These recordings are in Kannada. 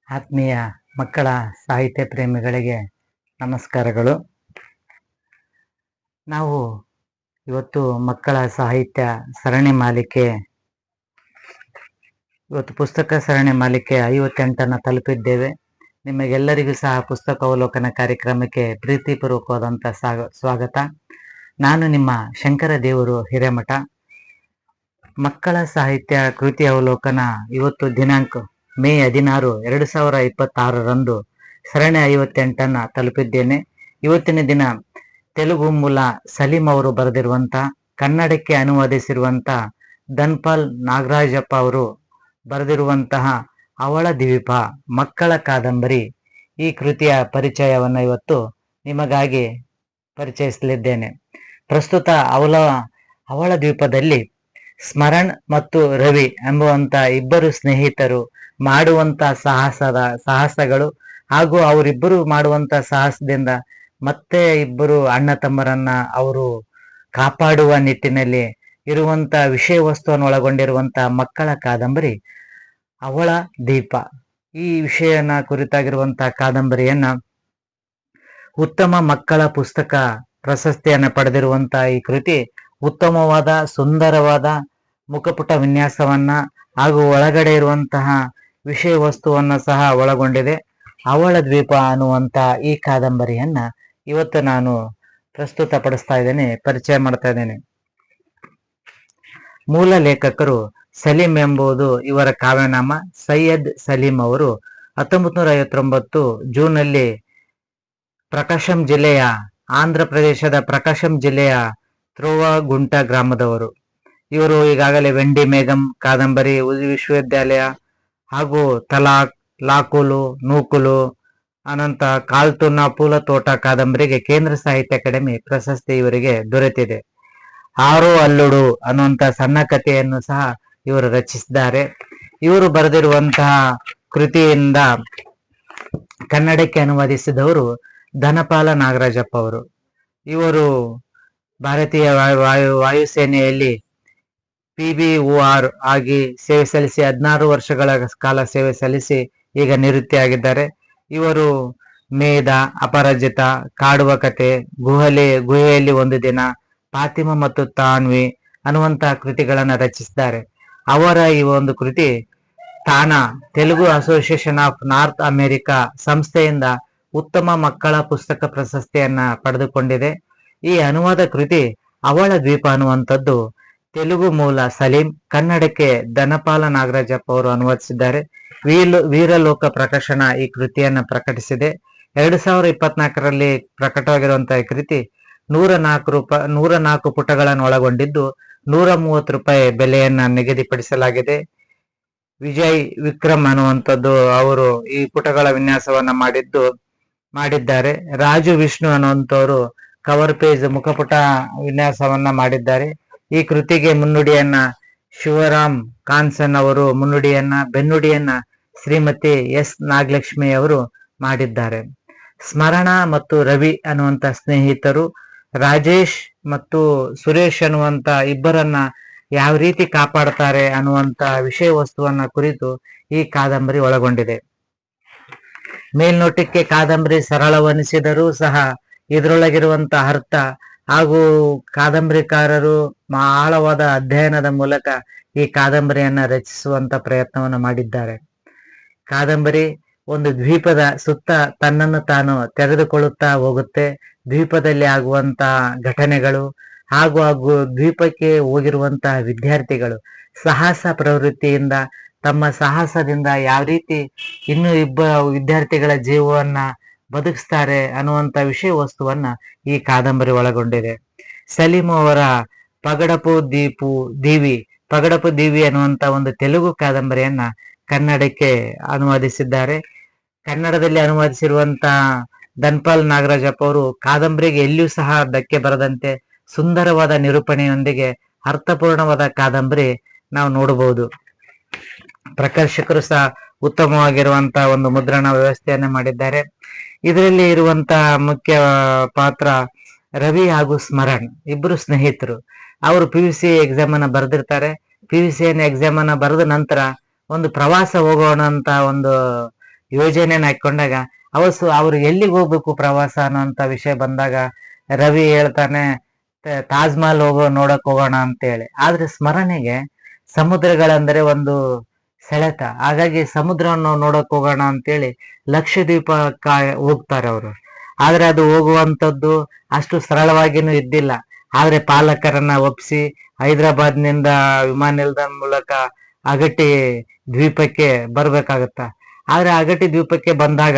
ಆತ್ಮೀಯ ಮಕ್ಕಳ ಸಾಹಿತ್ಯ ಪ್ರೇಮಿಗಳಿಗೆ ನಮಸ್ಕಾರಗಳು. ನಾವು ಇವತ್ತು ಮಕ್ಕಳ ಸಾಹಿತ್ಯ ಸರಣಿ ಮಾಲಿಕೆ ಪುಸ್ತಕ ಸರಣಿ ಮಾಲಿಕೆ 58ನ್ನು ತಲುಪಿದ್ದೇವೆ. ನಿಮಗೆಲ್ಲರಿಗೂ ಸಹ ಪುಸ್ತಕ ಅವಲೋಕನ ಕಾರ್ಯಕ್ರಮಕ್ಕೆ ಪ್ರೀತಿಪೂರ್ವಕವಾದಂಥ ಸ್ವಾಗತ. ನಾನು ನಿಮ್ಮ ಶಂಕರ ದೇವರು ಹಿರೇಮಠ. ಮಕ್ಕಳ ಸಾಹಿತ್ಯ ಕೃತಿ ಅವಲೋಕನ ಇವತ್ತು ದಿನಾಂಕ ಮೇ 16, 2026 ಸರಣಿ 58ನ್ನು ತಲುಪಿದ್ದೇನೆ. ಇವತ್ತಿನ ದಿನ ತೆಲುಗು ಮೂಲ ಸಲೀಂ ಅವರು ಬರೆದಿರುವಂಥ, ಕನ್ನಡಕ್ಕೆ ಅನುವಾದಿಸಿರುವಂಥ ಧನ್ಪಾಲ್ ನಾಗರಾಜಪ್ಪ ಅವರು ಬರೆದಿರುವಂತಹ ಅವಳ ದ್ವೀಪ ಮಕ್ಕಳ ಕಾದಂಬರಿ, ಈ ಕೃತಿಯ ಪರಿಚಯವನ್ನು ಇವತ್ತು ನಿಮಗಾಗಿ ಪರಿಚಯಿಸಲಿದ್ದೇನೆ. ಪ್ರಸ್ತುತ ಅವಳ ದ್ವೀಪದಲ್ಲಿ ಸ್ಮರಣ್ ಮತ್ತು ರವಿ ಎಂಬುವಂತ ಇಬ್ಬರು ಸ್ನೇಹಿತರು ಮಾಡುವಂತ ಸಾಹಸಗಳು ಹಾಗೂ ಅವರಿಬ್ಬರು ಮಾಡುವಂತ ಸಾಹಸದಿಂದ ಮತ್ತೆ ಇಬ್ಬರು ಅಣ್ಣ ತಮ್ಮರನ್ನ ಅವರು ಕಾಪಾಡುವ ನಿಟ್ಟಿನಲ್ಲಿ ಇರುವಂತ ವಿಷಯ ವಸ್ತುವನ್ನು ಒಳಗೊಂಡಿರುವಂತ ಮಕ್ಕಳ ಕಾದಂಬರಿ ಅವಳ ದ್ವೀಪ. ಈ ವಿಷಯನ ಕುರಿತಾಗಿರುವಂತ ಕಾದಂಬರಿಯನ್ನ ಉತ್ತಮ ಮಕ್ಕಳ ಪುಸ್ತಕ ಪ್ರಶಸ್ತಿಯನ್ನು ಪಡೆದಿರುವಂತ ಈ ಕೃತಿ ಉತ್ತಮವಾದ ಸುಂದರವಾದ ಮುಖಪುಟ ವಿನ್ಯಾಸವನ್ನ ಹಾಗೂ ಒಳಗಡೆ ಇರುವಂತಹ ವಿಷಯ ವಸ್ತುವನ್ನು ಸಹ ಒಳಗೊಂಡಿದೆ. ಅವಳ ದ್ವೀಪ ಅನ್ನುವಂತ ಈ ಕಾದಂಬರಿಯನ್ನ ಇವತ್ತು ನಾನು ಪ್ರಸ್ತುತ ಪಡಿಸ್ತಾ ಇದ್ದೇನೆ, ಪರಿಚಯ ಮಾಡ್ತಾ ಇದ್ದೇನೆ. ಮೂಲ ಲೇಖಕರು ಸಲೀಂ ಎಂಬುದು ಇವರ ಕಾವ್ಯನಾಮ. ಸೈಯದ್ ಸಲೀಂ ಅವರು 1959 ಜೂನ್ನಲ್ಲಿ ಪ್ರಕಾಶಂ ಜಿಲ್ಲೆಯ ಆಂಧ್ರ ಪ್ರದೇಶದ ಪ್ರಕಾಶಂ ಜಿಲ್ಲೆಯ ತ್ರೋವಗುಂಟ ಗ್ರಾಮದವರು. ಇವರು ಈಗಾಗಲೇ ವೆಂಡಿ ಮೇಘಂ ಕಾದಂಬರಿ, ವಿಶ್ವವಿದ್ಯಾಲಯ ಹಾಗೂ ತಲಾಕ್, ಲಾಕುಲು, ನೂಕುಲು, ಅನಂತ ಕಾಲ್ತುನ ಪೂಲ ತೋಟ ಕಾದಂಬರಿಗೆ ಕೇಂದ್ರ ಸಾಹಿತ್ಯ ಅಕಾಡೆಮಿ ಪ್ರಶಸ್ತಿ ಇವರಿಗೆ ದೊರೆತಿದೆ. ಆರೋ ಅಲ್ಲುಡು ಅನ್ನುವಂತ ಸಣ್ಣ ಕಥೆಯನ್ನು ಸಹ ಇವರು ರಚಿಸಿದ್ದಾರೆ. ಇವರು ಬರೆದಿರುವಂತಹ ಕೃತಿಯಿಂದ ಕನ್ನಡಕ್ಕೆ ಅನುವಾದಿಸಿದವರು ಧನಪಾಲ ನಾಗರಾಜಪ್ಪ ಅವರು. ಇವರು ಭಾರತೀಯ ವಾಯುಸೇನೆಯಲ್ಲಿ PBOR ಆಗಿ ಸೇವೆ ಸಲ್ಲಿಸಿ 16 ವರ್ಷಗಳ ಕಾಲ ಸೇವೆ ಸಲ್ಲಿಸಿ ಈಗ ನಿವೃತ್ತಿ ಆಗಿದ್ದಾರೆ. ಇವರು ಮೇಧ, ಅಪರಾಜಿತ, ಕಾಡುವ ಕತೆ, ಗುಹೆಯಲ್ಲಿ ಒಂದು ದಿನ, ಫಾತಿಮಾ ಮತ್ತು ತಾನ್ವಿ ಅನ್ನುವಂತಹ ಕೃತಿಗಳನ್ನು ರಚಿಸಿದ್ದಾರೆ. ಅವರ ಈ ಒಂದು ಕೃತಿ TANA Telugu association of North America ಸಂಸ್ಥೆಯಿಂದ ಉತ್ತಮ ಮಕ್ಕಳ ಪುಸ್ತಕ ಪ್ರಶಸ್ತಿಯನ್ನ ಪಡೆದುಕೊಂಡಿದೆ. ಈ ಅನುವಾದ ಕೃತಿ ಅವಳ ದ್ವೀಪ ಅನ್ನುವಂಥದ್ದು ತೆಲುಗು ಮೂಲ ಸಲೀಂ, ಕನ್ನಡಕ್ಕೆ ಧನಪಾಲ ನಾಗರಾಜಪ್ಪ ಅವರು ಅನುವಾದಿಸಿದ್ದಾರೆ. ವೀರಲೋಕ ಪ್ರಕಾಶನ ಈ ಕೃತಿಯನ್ನ ಪ್ರಕಟಿಸಿದೆ. 2024ರಲ್ಲಿ ಪ್ರಕಟವಾಗಿರುವಂತಹ ಈ ಕೃತಿ 104 ಪುಟಗಳನ್ನು ಒಳಗೊಂಡಿದ್ದು ₹130 ಬೆಲೆಯನ್ನ ನಿಗದಿಪಡಿಸಲಾಗಿದೆ. ವಿಜಯ್ ವಿಕ್ರಮ್ ಅನ್ನುವಂಥದ್ದು ಅವರು ಈ ಪುಟಗಳ ವಿನ್ಯಾಸವನ್ನ ಮಾಡಿದ್ದಾರೆ. ರಾಜು ವಿಷ್ಣು ಅನ್ನುವಂಥವರು ಕವರ್ ಪೇಜ್ ಮುಖಪುಟ ವಿನ್ಯಾಸವನ್ನ ಮಾಡಿದ್ದಾರೆ. ಈ ಕೃತಿಗೆ ಮುನ್ನುಡಿಯನ್ನ ಶಿವರಾಮ್ ಕಾನ್ಸನ್ ಅವರು ಬೆನ್ನುಡಿಯನ್ನ ಶ್ರೀಮತಿ S ನಾಗಲಕ್ಷ್ಮಿ ಅವರು ಮಾಡಿದ್ದಾರೆ. ಸ್ಮರಣ ಮತ್ತು ರವಿ ಅನ್ನುವಂತ ಸ್ನೇಹಿತರು ರಾಜೇಶ್ ಮತ್ತು ಸುರೇಶ್ ಅನ್ನುವಂತ ಇಬ್ಬರನ್ನ ಯಾವ ರೀತಿ ಕಾಪಾಡ್ತಾರೆ ಅನ್ನುವಂತ ವಿಷಯ ವಸ್ತುವನ್ನ ಕುರಿತು ಈ ಕಾದಂಬರಿ ಒಳಗೊಂಡಿದೆ. ಮೇಲ್ನೋಟಕ್ಕೆ ಕಾದಂಬರಿ ಸರಳವನಿಸಿದರೂ ಸಹ ಇದರೊಳಗಿರುವಂತ ಅರ್ಥ ಹಾಗೂ ಕಾದಂಬರಿಕಾರರು ಆಳವಾದ ಅಧ್ಯಯನದ ಮೂಲಕ ಈ ಕಾದಂಬರಿಯನ್ನ ರಚಿಸುವಂತ ಪ್ರಯತ್ನವನ್ನು ಮಾಡಿದ್ದಾರೆ. ಕಾದಂಬರಿ ಒಂದು ದ್ವೀಪದ ಸುತ್ತ ತನ್ನನ್ನು ತಾನು ತೆರೆದುಕೊಳ್ಳುತ್ತಾ ಹೋಗುತ್ತೆ. ದ್ವೀಪದಲ್ಲಿ ಆಗುವಂತ ಘಟನೆಗಳು ಹಾಗೂ ದ್ವೀಪಕ್ಕೆ ಹೋಗಿರುವಂತಹ ವಿದ್ಯಾರ್ಥಿಗಳು ಸಾಹಸ ಪ್ರವೃತ್ತಿಯಿಂದ ತಮ್ಮ ಸಾಹಸದಿಂದ ಯಾವ ರೀತಿ ಇನ್ನೂ ಇಬ್ಬರ ವಿದ್ಯಾರ್ಥಿಗಳ ಜೀವವನ್ನ ಬದುಕಿಸ್ತಾರೆ ಅನ್ನುವಂತ ವಿಷಯ ವಸ್ತುವನ್ನ ಈ ಕಾದಂಬರಿ ಒಳಗೊಂಡಿದೆ. ಸಲೀಂ ಅವರ ಪಗಡಪು ದೀವಿ ಅನ್ನುವಂತ ಒಂದು ತೆಲುಗು ಕಾದಂಬರಿಯನ್ನ ಕನ್ನಡಕ್ಕೆ ಅನುವಾದಿಸಿದ್ದಾರೆ. ಕನ್ನಡದಲ್ಲಿ ಅನುವಾದಿಸಿರುವಂತ ಧನ್ಪಾಲ್ ನಾಗರಾಜಪ್ಪ ಅವರು ಕಾದಂಬರಿಗೆ ಎಲ್ಲಿಯೂ ಸಹ ಧಕ್ಕೆ ಬರದಂತೆ ಸುಂದರವಾದ ನಿರೂಪಣೆಯೊಂದಿಗೆ ಅರ್ಥಪೂರ್ಣವಾದ ಕಾದಂಬರಿ ನಾವು ನೋಡಬಹುದು. ಪ್ರಕಾಶಕರು ಸಹ ಉತ್ತಮವಾಗಿರುವಂತಹ ಒಂದು ಮುದ್ರಣ ವ್ಯವಸ್ಥೆಯನ್ನ ಮಾಡಿದ್ದಾರೆ. ಇದರಲ್ಲಿ ಇರುವಂತಹ ಮುಖ್ಯ ಪಾತ್ರ ರವಿ ಹಾಗೂ ಸ್ಮರಣ್, ಇಬ್ರು ಸ್ನೇಹಿತರು. ಅವರು PUC ಎಕ್ಸಾಮ್ ಅನ್ನ ಬರೆದಿರ್ತಾರೆ. PUC ಎಕ್ಸಾಮ್ ಅನ್ನ ಬರೆದ ನಂತರ ಒಂದು ಪ್ರವಾಸ ಹೋಗೋಣ ಅಂತ ಒಂದು ಯೋಜನೆನ ಹಾಕೊಂಡಾಗ ಅವ್ರು ಎಲ್ಲಿಗೆ ಹೋಗ್ಬೇಕು ಪ್ರವಾಸ ಅನ್ನೋಂತ ವಿಷಯ ಬಂದಾಗ ರವಿ ಹೇಳ್ತಾನೆ ತಾಜ್ ಮಹಲ್ ನೋಡಕ್ ಹೋಗೋಣ ಅಂತ ಹೇಳಿ. ಆದ್ರೆ ಸ್ಮರಣೆಗೆ ಸಮುದ್ರಗಳಂದ್ರೆ ಒಂದು ಸೆಳೆತ. ಹಾಗಾಗಿ ಸಮುದ್ರವನ್ನು ನೋಡಕ್ ಹೋಗೋಣ ಅಂತೇಳಿ ಲಕ್ಷದ್ವೀಪ ಹೋಗ್ತಾರೆ ಅವರು. ಆದ್ರೆ ಅದು ಹೋಗುವಂತದ್ದು ಅಷ್ಟು ಸರಳವಾಗಿನೂ ಇದ್ದಿಲ್ಲ. ಆದ್ರೆ ಪಾಲಕರನ್ನ ಒಪ್ಪಿಸಿ ಹೈದರಾಬಾದ್ ನಿಂದ ವಿಮಾನ ನಿಲ್ದಾಣ ಮೂಲಕ ಅಗಟಿ ದ್ವೀಪಕ್ಕೆ ಬರ್ಬೇಕಾಗತ್ತ. ಆದ್ರೆ ಅಗಟಿ ದ್ವೀಪಕ್ಕೆ ಬಂದಾಗ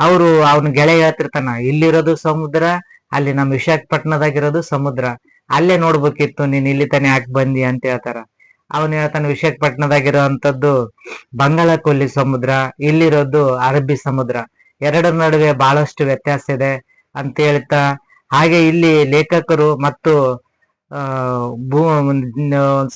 ಅವನ ಗೆಳೆಯ ಹೇಳ್ತಿರ್ತಾನ, ಇಲ್ಲಿರೋದು ಸಮುದ್ರ, ಅಲ್ಲಿ ನಮ್ ವಿಶಾಖಪಟ್ಟಣದಾಗಿರೋದು ಸಮುದ್ರ, ಅಲ್ಲೇ ನೋಡ್ಬೇಕಿತ್ತು, ನೀನ್ ಇಲ್ಲಿ ತಾನೇ ಯಾಕೆ ಬಂದಿ ಅಂತ ಹೇಳ್ತಾರ. ಅವನು ಹೇಳ್ತಾನೆ ವಿಶಾಖಪಟ್ಟಣದಾಗಿರೋಂಥದ್ದು ಬಂಗಾಳ ಕೊಲ್ಲಿ ಸಮುದ್ರ, ಇಲ್ಲಿರೋದು ಅರಬ್ಬಿ ಸಮುದ್ರ, ಎರಡರ ನಡುವೆ ಬಹಳಷ್ಟು ವ್ಯತ್ಯಾಸ ಇದೆ ಅಂತ ಹೇಳ್ತಾ, ಹಾಗೆ ಇಲ್ಲಿ ಲೇಖಕರು ಮತ್ತು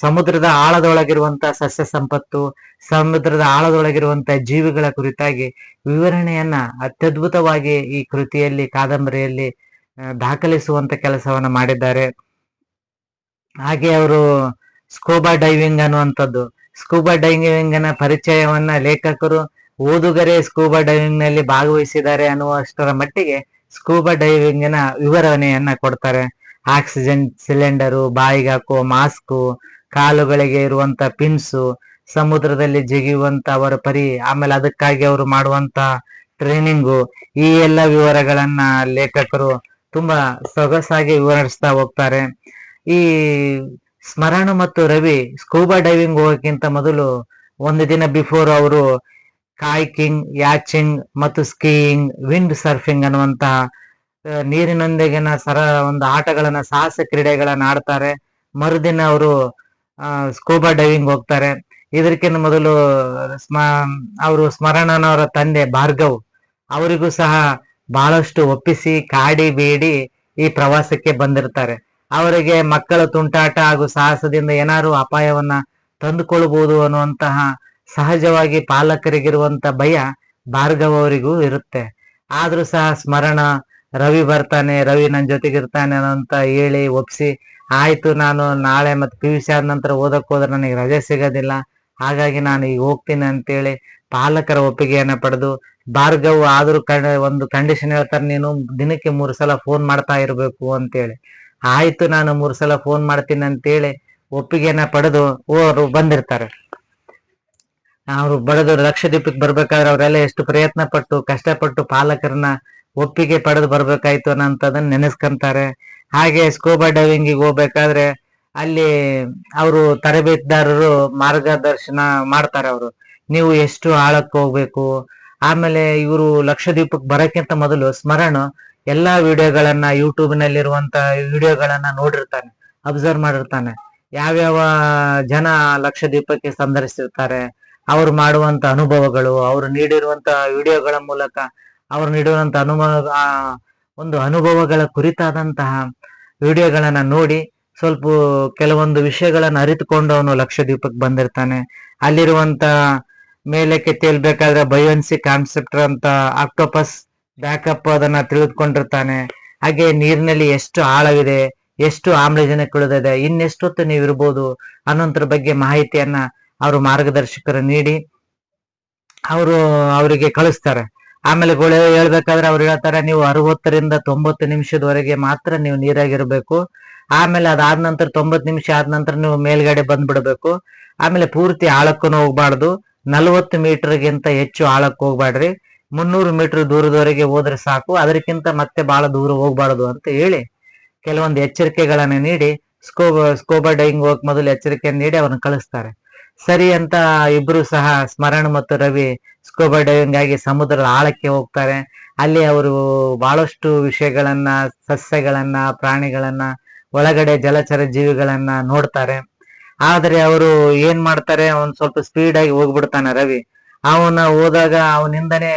ಸಮುದ್ರದ ಆಳದೊಳಗಿರುವಂತ ಸಸ್ಯ ಸಂಪತ್ತು, ಸಮುದ್ರದ ಆಳದೊಳಗಿರುವಂತ ಜೀವಿಗಳ ಕುರಿತಾಗಿ ವಿವರಣೆಯನ್ನ ಅತ್ಯದ್ಭುತವಾಗಿ ಈ ಕೃತಿಯಲ್ಲಿ, ಕಾದಂಬರಿಯಲ್ಲಿ ದಾಖಲಿಸುವಂತ ಕೆಲಸವನ್ನ ಮಾಡಿದ್ದಾರೆ. ಹಾಗೆ ಅವರು ಸ್ಕೂಬಾ ಡೈವಿಂಗ್ ಅನ್ನುವಂಥದ್ದು, ಸ್ಕೂಬಾ ಡೈವಿಂಗ್ ನ ಪರಿಚಯವನ್ನ ಲೇಖಕರು ಓದುಗರೇ ಸ್ಕೂಬಾ ಡೈವಿಂಗ್ ನಲ್ಲಿ ಭಾಗವಹಿಸಿದ್ದಾರೆ ಅನ್ನುವಷ್ಟರ ಮಟ್ಟಿಗೆ ಸ್ಕೂಬಾ ಡೈವಿಂಗ್ ನ ವಿವರಣೆಯನ್ನ ಕೊಡ್ತಾರೆ. ಆಕ್ಸಿಜನ್ ಸಿಲಿಂಡರು, ಬಾಯಿಗೆ ಹಾಕುವ ಮಾಸ್ಕು, ಕಾಲುಗಳಿಗೆ ಇರುವಂತ ಪಿನ್ಸು, ಸಮುದ್ರದಲ್ಲಿ ಜಿಗಿಯುವಂತ ಅವರ ಪರಿ, ಆಮೇಲೆ ಅದಕ್ಕಾಗಿ ಅವರು ಮಾಡುವಂತ ಟ್ರೈನಿಂಗು, ಈ ಎಲ್ಲ ವಿವರಗಳನ್ನ ಲೇಖಕರು ತುಂಬಾ ಸೊಗಸಾಗಿ ವಿವರಿಸ್ತಾ ಹೋಗ್ತಾರೆ. ಈ ಸ್ಮರಣ ಮತ್ತು ರವಿ ಸ್ಕೂಬಾ ಡೈವಿಂಗ್ ಹೋಗೋಕ್ಕಿಂತ ಮೊದಲು ಒಂದು ದಿನ ಬಿಫೋರ್ ಅವರು ಕಾಯ್ಕಿಂಗ್, ಯಾಚಿಂಗ್ ಮತ್ತು ಸ್ಕೀಯಿಂಗ್, ವಿಂಡ್ ಸರ್ಫಿಂಗ್ ಅನ್ನುವಂತಹ ನೀರಿನೊಂದಿಗಿನ ಒಂದು ಆಟಗಳನ್ನ, ಸಾಹಸ ಕ್ರೀಡೆಗಳನ್ನ ಆಡ್ತಾರೆ. ಮರುದಿನ ಅವರು ಸ್ಕೂಬಾ ಡೈವಿಂಗ್ ಹೋಗ್ತಾರೆ. ಇದಕ್ಕಿಂತ ಮೊದಲು ಅವರು ಸ್ಮರಣನವರ ತಂದೆ ಭಾರ್ಗವ್ ಅವರಿಗೂ ಸಹ ಬಹಳಷ್ಟು ಒಪ್ಪಿಸಿ ಕಾಡಿ ಬೇಡಿ ಈ ಪ್ರವಾಸಕ್ಕೆ ಬಂದಿರ್ತಾರೆ. ಅವರಿಗೆ ಮಕ್ಕಳ ತುಂಟಾಟ ಹಾಗೂ ಸಾಹಸದಿಂದ ಏನಾದ್ರು ಅಪಾಯವನ್ನ ತಂದುಕೊಳ್ಬಹುದು ಅನ್ನುವಂತಹ ಸಹಜವಾಗಿ ಪಾಲಕರಿಗಿರುವಂತ ಭಯ ಭಾರ್ಗವ್ ಅವರಿಗೂ ಇರುತ್ತೆ. ಆದ್ರೂ ಸಹ ಸ್ಮರಣ ರವಿ ಬರ್ತಾನೆ, ರವಿ ನನ್ನ ಜೊತೆಗಿರ್ತಾನೆ ಅಂತ ಹೇಳಿ ಒಪ್ಸಿ, ಆಯ್ತು ನಾನು ನಾಳೆ ಮತ್ತೆ PUC ಆದ ನಂತರ ಓದಕ್ ಹೋದ್ರೆ ನನಗೆ ರಜೆ ಸಿಗೋದಿಲ್ಲ, ಹಾಗಾಗಿ ನಾನು ಈಗ ಹೋಗ್ತೀನಿ ಅಂತೇಳಿ ಪಾಲಕರ ಒಪ್ಪಿಗೆಯನ್ನ ಪಡೆದು, ಭಾರ್ಗವ್ ಆದ್ರೂ ಒಂದು ಕಂಡೀಷನ್ ಹೇಳ್ತಾರೆ, ನೀನು ದಿನಕ್ಕೆ 3 ಸಲ ಫೋನ್ ಮಾಡ್ತಾ ಇರ್ಬೇಕು ಅಂತೇಳಿ. ಆಯ್ತು ನಾನು 3 ಸಲ ಫೋನ್ ಮಾಡ್ತೀನಿ ಅಂತೇಳಿ ಒಪ್ಪಿಗೆಯನ್ನ ಪಡೆದು ಅವರು ಬಂದಿರ್ತಾರೆ. ಅವರು ಬಡದು ಲಕ್ಷದ್ವೀಪಕ್ಕೆ ಬರ್ಬೇಕಾದ್ರೆ ಅವರೆಲ್ಲ ಎಷ್ಟು ಪ್ರಯತ್ನ ಪಟ್ಟು ಕಷ್ಟಪಟ್ಟು ಪಾಲಕರನ್ನ ಒಪ್ಪಿಗೆ ಪಡೆದು ಬರ್ಬೇಕಾಯ್ತು ಅನ್ನೋಂಥದನ್ನ ನೆನೆಸ್ಕೊಂತಾರೆ. ಹಾಗೆ ಸ್ಕೂಬಾ ಡೈವಿಂಗಿಗೆ ಹೋಗ್ಬೇಕಾದ್ರೆ ಅಲ್ಲಿ ಅವರು ತರಬೇತಿದಾರರು ಮಾರ್ಗದರ್ಶನ ಮಾಡ್ತಾರೆ. ಅವರು ನೀವು ಎಷ್ಟು ಆಳಕ್ಕೆ ಹೋಗ್ಬೇಕು, ಆಮೇಲೆ ಇವರು ಲಕ್ಷದ್ವೀಪಕ್ಕೆ ಬರೋಕ್ಕಿಂತ ಮೊದಲು ಸ್ಮರಣ ಎಲ್ಲಾ ವಿಡಿಯೋಗಳನ್ನ, ಯೂಟ್ಯೂಬ್ ನಲ್ಲಿರುವಂತ ವಿಡಿಯೋಗಳನ್ನ ನೋಡಿರ್ತಾನೆ, ಅಬ್ಸರ್ವ್ ಮಾಡಿರ್ತಾನೆ. ಯಾವ್ಯಾವ ಜನ ಲಕ್ಷದ್ವೀಪಕ್ಕೆ ಸಂದರ್ಶಿಸಿರ್ತಾರೆ, ಅವ್ರು ಮಾಡುವಂತ ಅನುಭವಗಳು, ಅವರು ನೀಡಿರುವಂತ ವಿಡಿಯೋಗಳ ಮೂಲಕ ಅವ್ರು ನೀಡುವಂತ ಒಂದು ಅನುಭವಗಳ ಕುರಿತಾದಂತಹ ವಿಡಿಯೋಗಳನ್ನ ನೋಡಿ ಸ್ವಲ್ಪ ಕೆಲವೊಂದು ವಿಷಯಗಳನ್ನ ಅರಿತುಕೊಂಡು ಅವನು ಲಕ್ಷದ್ವೀಪಕ್ಕೆ ಬಂದಿರ್ತಾನೆ. ಅಲ್ಲಿರುವಂತ ಮೇಲಕ್ಕೆ ತೇಲ್ಬೇಕಾದ್ರೆ ಬಯೋನ್ಸಿ ಕಾನ್ಸೆಪ್ಟ್ ಅಂತ ಆಕ್ಟೋಪಸ್ ಬ್ಯಾಕಪ್ ಅದನ್ನ ತಿಳಿದುಕೊಂಡಿರ್ತಾನೆ. ಹಾಗೆ ನೀರಿನಲ್ಲಿ ಎಷ್ಟು ಆಳವಿದೆ, ಎಷ್ಟು ಆಮ್ಲಜನಕ ಉಳಿದಿದೆ, ಇನ್ನೆಷ್ಟೊತ್ತು ನೀವು ಇರ್ಬೋದು ಅನ್ನೋದ್ರ ಬಗ್ಗೆ ಮಾಹಿತಿಯನ್ನ ಅವರು ಮಾರ್ಗದರ್ಶಕರು ನೀಡಿ ಅವರಿಗೆ ಕಳಿಸ್ತಾರೆ. ಆಮೇಲೆ ಹೇಳ್ಬೇಕಾದ್ರೆ ಅವ್ರು ಹೇಳ್ತಾರೆ, ನೀವು 60ರಿಂದ 90 ನಿಮಿಷದವರೆಗೆ ಮಾತ್ರ ನೀವು ನೀರಾಗಿರ್ಬೇಕು, ಆಮೇಲೆ ಅದಾದ ನಂತರ 90 ನಿಮಿಷ ಆದ ನಂತರ ನೀವು ಮೇಲ್ಗಡೆ ಬಂದ್ಬಿಡ್ಬೇಕು, ಆಮೇಲೆ ಪೂರ್ತಿ ಆಳಕ್ಕೂ ಹೋಗ್ಬಾರ್ದು, 40 ಮೀಟರ್ಗಿಂತ ಹೆಚ್ಚು ಆಳಕ್ಕೆ ಹೋಗ್ಬಾಡ್ರಿ, 300 ಮೀಟರ್ ದೂರದವರೆಗೆ ಹೋದ್ರೆ ಸಾಕು, ಅದಕ್ಕಿಂತ ಮತ್ತೆ ಬಹಳ ದೂರ ಹೋಗ್ಬಾರ್ದು ಅಂತ ಹೇಳಿ ಕೆಲವೊಂದು ಎಚ್ಚರಿಕೆಗಳನ್ನ ನೀಡಿ ಸ್ಕೂಬಾ ಡೈವಿಂಗ್ ಹೋಗಕ್ ಮೊದಲು ಎಚ್ಚರಿಕೆಯನ್ನು ನೀಡಿ ಅವ್ರನ್ನ ಕಳಿಸ್ತಾರೆ. ಸರಿ ಅಂತ ಇಬ್ರು ಸಹ ಸ್ಮರಣ ಮತ್ತು ರವಿ ಸ್ಕೂಬಾ ಡೈವಿಂಗ್ ಆಗಿ ಸಮುದ್ರದ ಆಳಕ್ಕೆ ಹೋಗ್ತಾರೆ. ಅಲ್ಲಿ ಅವರು ಬಹಳಷ್ಟು ವಿಷಯಗಳನ್ನ, ಸಸ್ಯಗಳನ್ನ, ಪ್ರಾಣಿಗಳನ್ನ, ಒಳಗಡೆ ಜಲಚರ ಜೀವಿಗಳನ್ನ ನೋಡ್ತಾರೆ. ಆದ್ರೆ ಅವರು ಏನ್ ಮಾಡ್ತಾರೆ, ಅವನ್ ಸ್ವಲ್ಪ ಸ್ಪೀಡ್ ಆಗಿ ಹೋಗ್ಬಿಡ್ತಾನೆ ರವಿ. ಅವನ ಹೋದಾಗ ಅವನಿಂದನೇ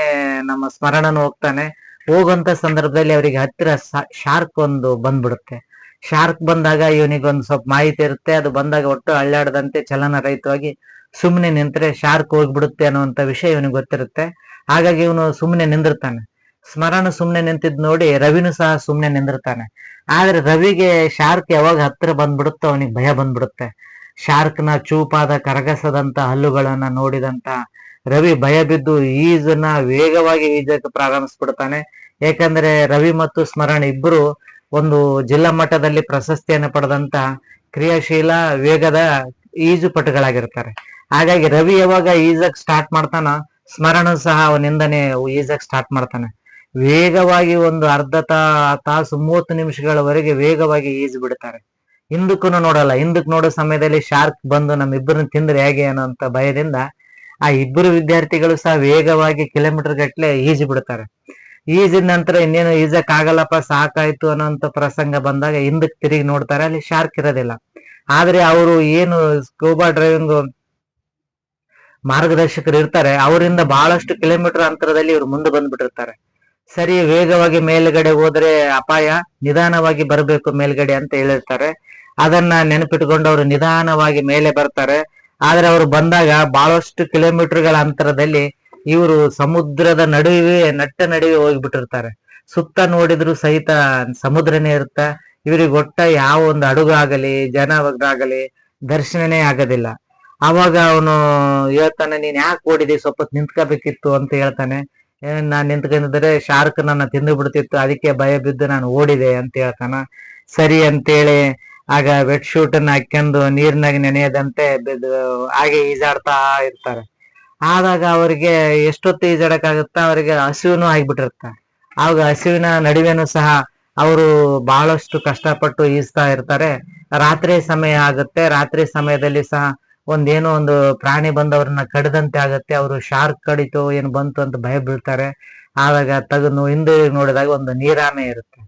ನಮ್ಮ ಸ್ಮರಣನು ಹೋಗ್ತಾನೆ. ಹೋಗುವಂತ ಸಂದರ್ಭದಲ್ಲಿ ಅವರಿಗೆ ಹತ್ತಿರ ಶಾರ್ಕ್ ಒಂದು ಬಂದ್ಬಿಡುತ್ತೆ. ಶಾರ್ಕ್ ಬಂದಾಗ ಇವನಿಗೊಂದು ಸ್ವಲ್ಪ ಮಾಹಿತಿ ಇರುತ್ತೆ, ಅದು ಬಂದಾಗ ಒಟ್ಟು ಅಳ್ಳಾಡದಂತೆ ಚಲನ ರಹಿತವಾಗಿ ಸುಮ್ಮನೆ ನಿಂತ್ರೆ ಶಾರ್ಕ್ ಹೋಗ್ಬಿಡುತ್ತೆ ಅನ್ನುವಂತ ವಿಷಯ ಇವನಿಗೆ ಗೊತ್ತಿರುತ್ತೆ. ಹಾಗಾಗಿ ಇವನು ಸುಮ್ಮನೆ ನಿಂದಿರ್ತಾನೆ. ಸ್ಮರಣ ಸುಮ್ಮನೆ ನಿಂತಿದ್ ನೋಡಿ ರವಿನೂ ಸಹ ಸುಮ್ಮನೆ ನಿಂದಿರ್ತಾನೆ. ಆದ್ರೆ ರವಿಗೆ ಶಾರ್ಕ್ ಯಾವಾಗ ಹತ್ತಿರ ಬಂದ್ಬಿಡುತ್ತೋ ಅವನಿಗೆ ಭಯ ಬಂದ್ಬಿಡುತ್ತೆ. ಶಾರ್ಕ್ನ ಚೂಪಾದ ಕರಗಸದಂತ ಹಲ್ಲುಗಳನ್ನ ನೋಡಿದಂತ ರವಿ ಭಯ ಬಿದ್ದು ಈಜನ್ನ ವೇಗವಾಗಿ ಈಜಕ್ಕೆ ಪ್ರಾರಂಭಿಸ್ಬಿಡ್ತಾನೆ. ಯಾಕಂದ್ರೆ ರವಿ ಮತ್ತು ಸ್ಮರಣ್ ಇಬ್ರು ಒಂದು ಜಿಲ್ಲಾ ಮಟ್ಟದಲ್ಲಿ ಪ್ರಶಸ್ತಿಯನ್ನು ಪಡೆದಂತ ಕ್ರಿಯಾಶೀಲ ವೇಗದ ಈಜುಪಟುಗಳಾಗಿರ್ತಾರೆ. ಹಾಗಾಗಿ ರವಿ ಯಾವಾಗ ಈಜಕ್ ಸ್ಟಾರ್ಟ್ ಮಾಡ್ತಾನ, ಸ್ಮರಣ ಸಹ ಅವನಿಂದನೇ ಈಜಕ್ ಸ್ಟಾರ್ಟ್ ಮಾಡ್ತಾನೆ. ವೇಗವಾಗಿ ಒಂದು ಅರ್ಧ ತಾಸು 30 ನಿಮಿಷಗಳವರೆಗೆ ವೇಗವಾಗಿ ಈಜು ಬಿಡ್ತಾರೆ. ಹಿಂದಕ್ಕೂ ನೋಡಲ್ಲ. ಹಿಂದಕ್ಕೆ ನೋಡೋ ಸಮಯದಲ್ಲಿ ಶಾರ್ಕ್ ಬಂದು ನಮ್ಮಿಬ್ಬರನ್ನ ತಿಂದ್ರೆ ಹೇಗೆ ಅನ್ನೋಂತ ಭಯದಿಂದ ಆ ಇಬ್ಬರು ವಿದ್ಯಾರ್ಥಿಗಳು ಸಹ ವೇಗವಾಗಿ ಕಿಲೋಮೀಟರ್ ಗಟ್ಲೆ ಈಜು ಬಿಡ್ತಾರೆ. ಈಜಿದ ನಂತರ ಇನ್ನೇನು ಈಜಕ್ ಆಗಲ್ಲಪ್ಪ, ಸಾಕಾಯ್ತು ಅನ್ನೋಂತ ಪ್ರಸಂಗ ಬಂದಾಗ ಹಿಂದಕ್ಕೆ ತಿರುಗಿ ನೋಡ್ತಾರೆ, ಅಲ್ಲಿ ಶಾರ್ಕ್ ಇರೋದಿಲ್ಲ. ಆದ್ರೆ ಅವರು ಏನು ಸ್ಕೂಬಾ ಡ್ರೈವಿಂಗ್ ಮಾರ್ಗದರ್ಶಕರು ಇರ್ತಾರೆ, ಅವರಿಂದ ಬಹಳಷ್ಟು ಕಿಲೋಮೀಟರ್ ಅಂತರದಲ್ಲಿ ಇವರು ಮುಂದೆ ಬಂದ್ಬಿಟ್ಟಿರ್ತಾರೆ. ಸರಿ, ವೇಗವಾಗಿ ಮೇಲ್ಗಡೆ ಹೋದ್ರೆ ಅಪಾಯ, ನಿಧಾನವಾಗಿ ಬರಬೇಕು ಮೇಲ್ಗಡೆ ಅಂತ ಹೇಳಿರ್ತಾರೆ. ಅದನ್ನ ನೆನಪಿಟ್ಕೊಂಡು ಅವರು ನಿಧಾನವಾಗಿ ಮೇಲೆ ಬರ್ತಾರೆ. ಆದ್ರೆ ಅವರು ಬಂದಾಗ ಬಹಳಷ್ಟು ಕಿಲೋಮೀಟರ್ಗಳ ಅಂತರದಲ್ಲಿ ಇವರು ಸಮುದ್ರದ ನಟ್ಟ ನಡುವೆ ಹೋಗ್ಬಿಟ್ಟಿರ್ತಾರೆ. ಸುತ್ತ ನೋಡಿದ್ರು ಸಹಿತ ಸಮುದ್ರನೇ ಇರುತ್ತ. ಇವ್ರಿಗೆ ಒಟ್ಟ ಯಾವ ಒಂದು ಹಡಗು ಆಗಲಿ ಜನವಾಗಲಿ ದರ್ಶನನೇ ಆಗೋದಿಲ್ಲ. ಅವಾಗ ಅವನು ಹೇಳ್ತಾನೆ, ನೀನ್ ಯಾಕೆ ಓಡಿದಿ, ಸ್ವಲ್ಪ ನಿಂತ್ಕೋಬೇಕಿತ್ತು ಅಂತ ಹೇಳ್ತಾನೆ. ನಾನ್ ನಿಂತ್ಕೊಂಡಿದ್ರೆ ಶಾರ್ಕ್ ನನ್ನ ತಿಂದು ಬಿಡ್ತಿತ್ತು, ಅದಕ್ಕೆ ಭಯ ಬಿದ್ದು ನಾನು ಓಡಿದೆ ಅಂತ ಹೇಳ್ತಾನ. ಸರಿ ಅಂತೇಳಿ ಆಗ ವೆಟ್ ಶೂಟ್ ಅನ್ನ ಹಾಕ್ಯಂಡು ನೀರ್ನಾಗ ನೆನೆಯದಂತೆ ಹಾಗೆ ಈಜಾಡ್ತಾ ಇರ್ತಾರೆ. ಆದಾಗ ಅವರಿಗೆ ಎಷ್ಟೊತ್ತು ಈಜಾಡಕ್ಕಾಗುತ್ತಾ, ಅವರಿಗೆ ಹಸಿವುನು ಆಗ್ಬಿಟ್ಟಿರ್ತ. ಆವಾಗ ಹಸಿವಿನ ನಡುವೆನೂ ಸಹ ಅವರು ಬಹಳಷ್ಟು ಕಷ್ಟಪಟ್ಟು ಈಜ್ತಾ ಇರ್ತಾರೆ. ರಾತ್ರಿ ಸಮಯ ಆಗುತ್ತೆ. ರಾತ್ರಿ ಸಮಯದಲ್ಲಿ ಸಹ ಒಂದೇನೋ ಒಂದು ಪ್ರಾಣಿ ಬಂದು ಅವ್ರನ್ನ ಕಡಿದಂತೆ ಆಗುತ್ತೆ. ಅವರು ಶಾರ್ಕ್ ಕಡಿತು ಏನು ಬಂತು ಅಂತ ಭಯ ಬೀಳ್ತಾರೆ. ಆವಾಗ ತಗನು ಹಿಂದೆ ನೋಡಿದಾಗ ಒಂದು ನೀರಾಮೆ ಇರುತ್ತೆ.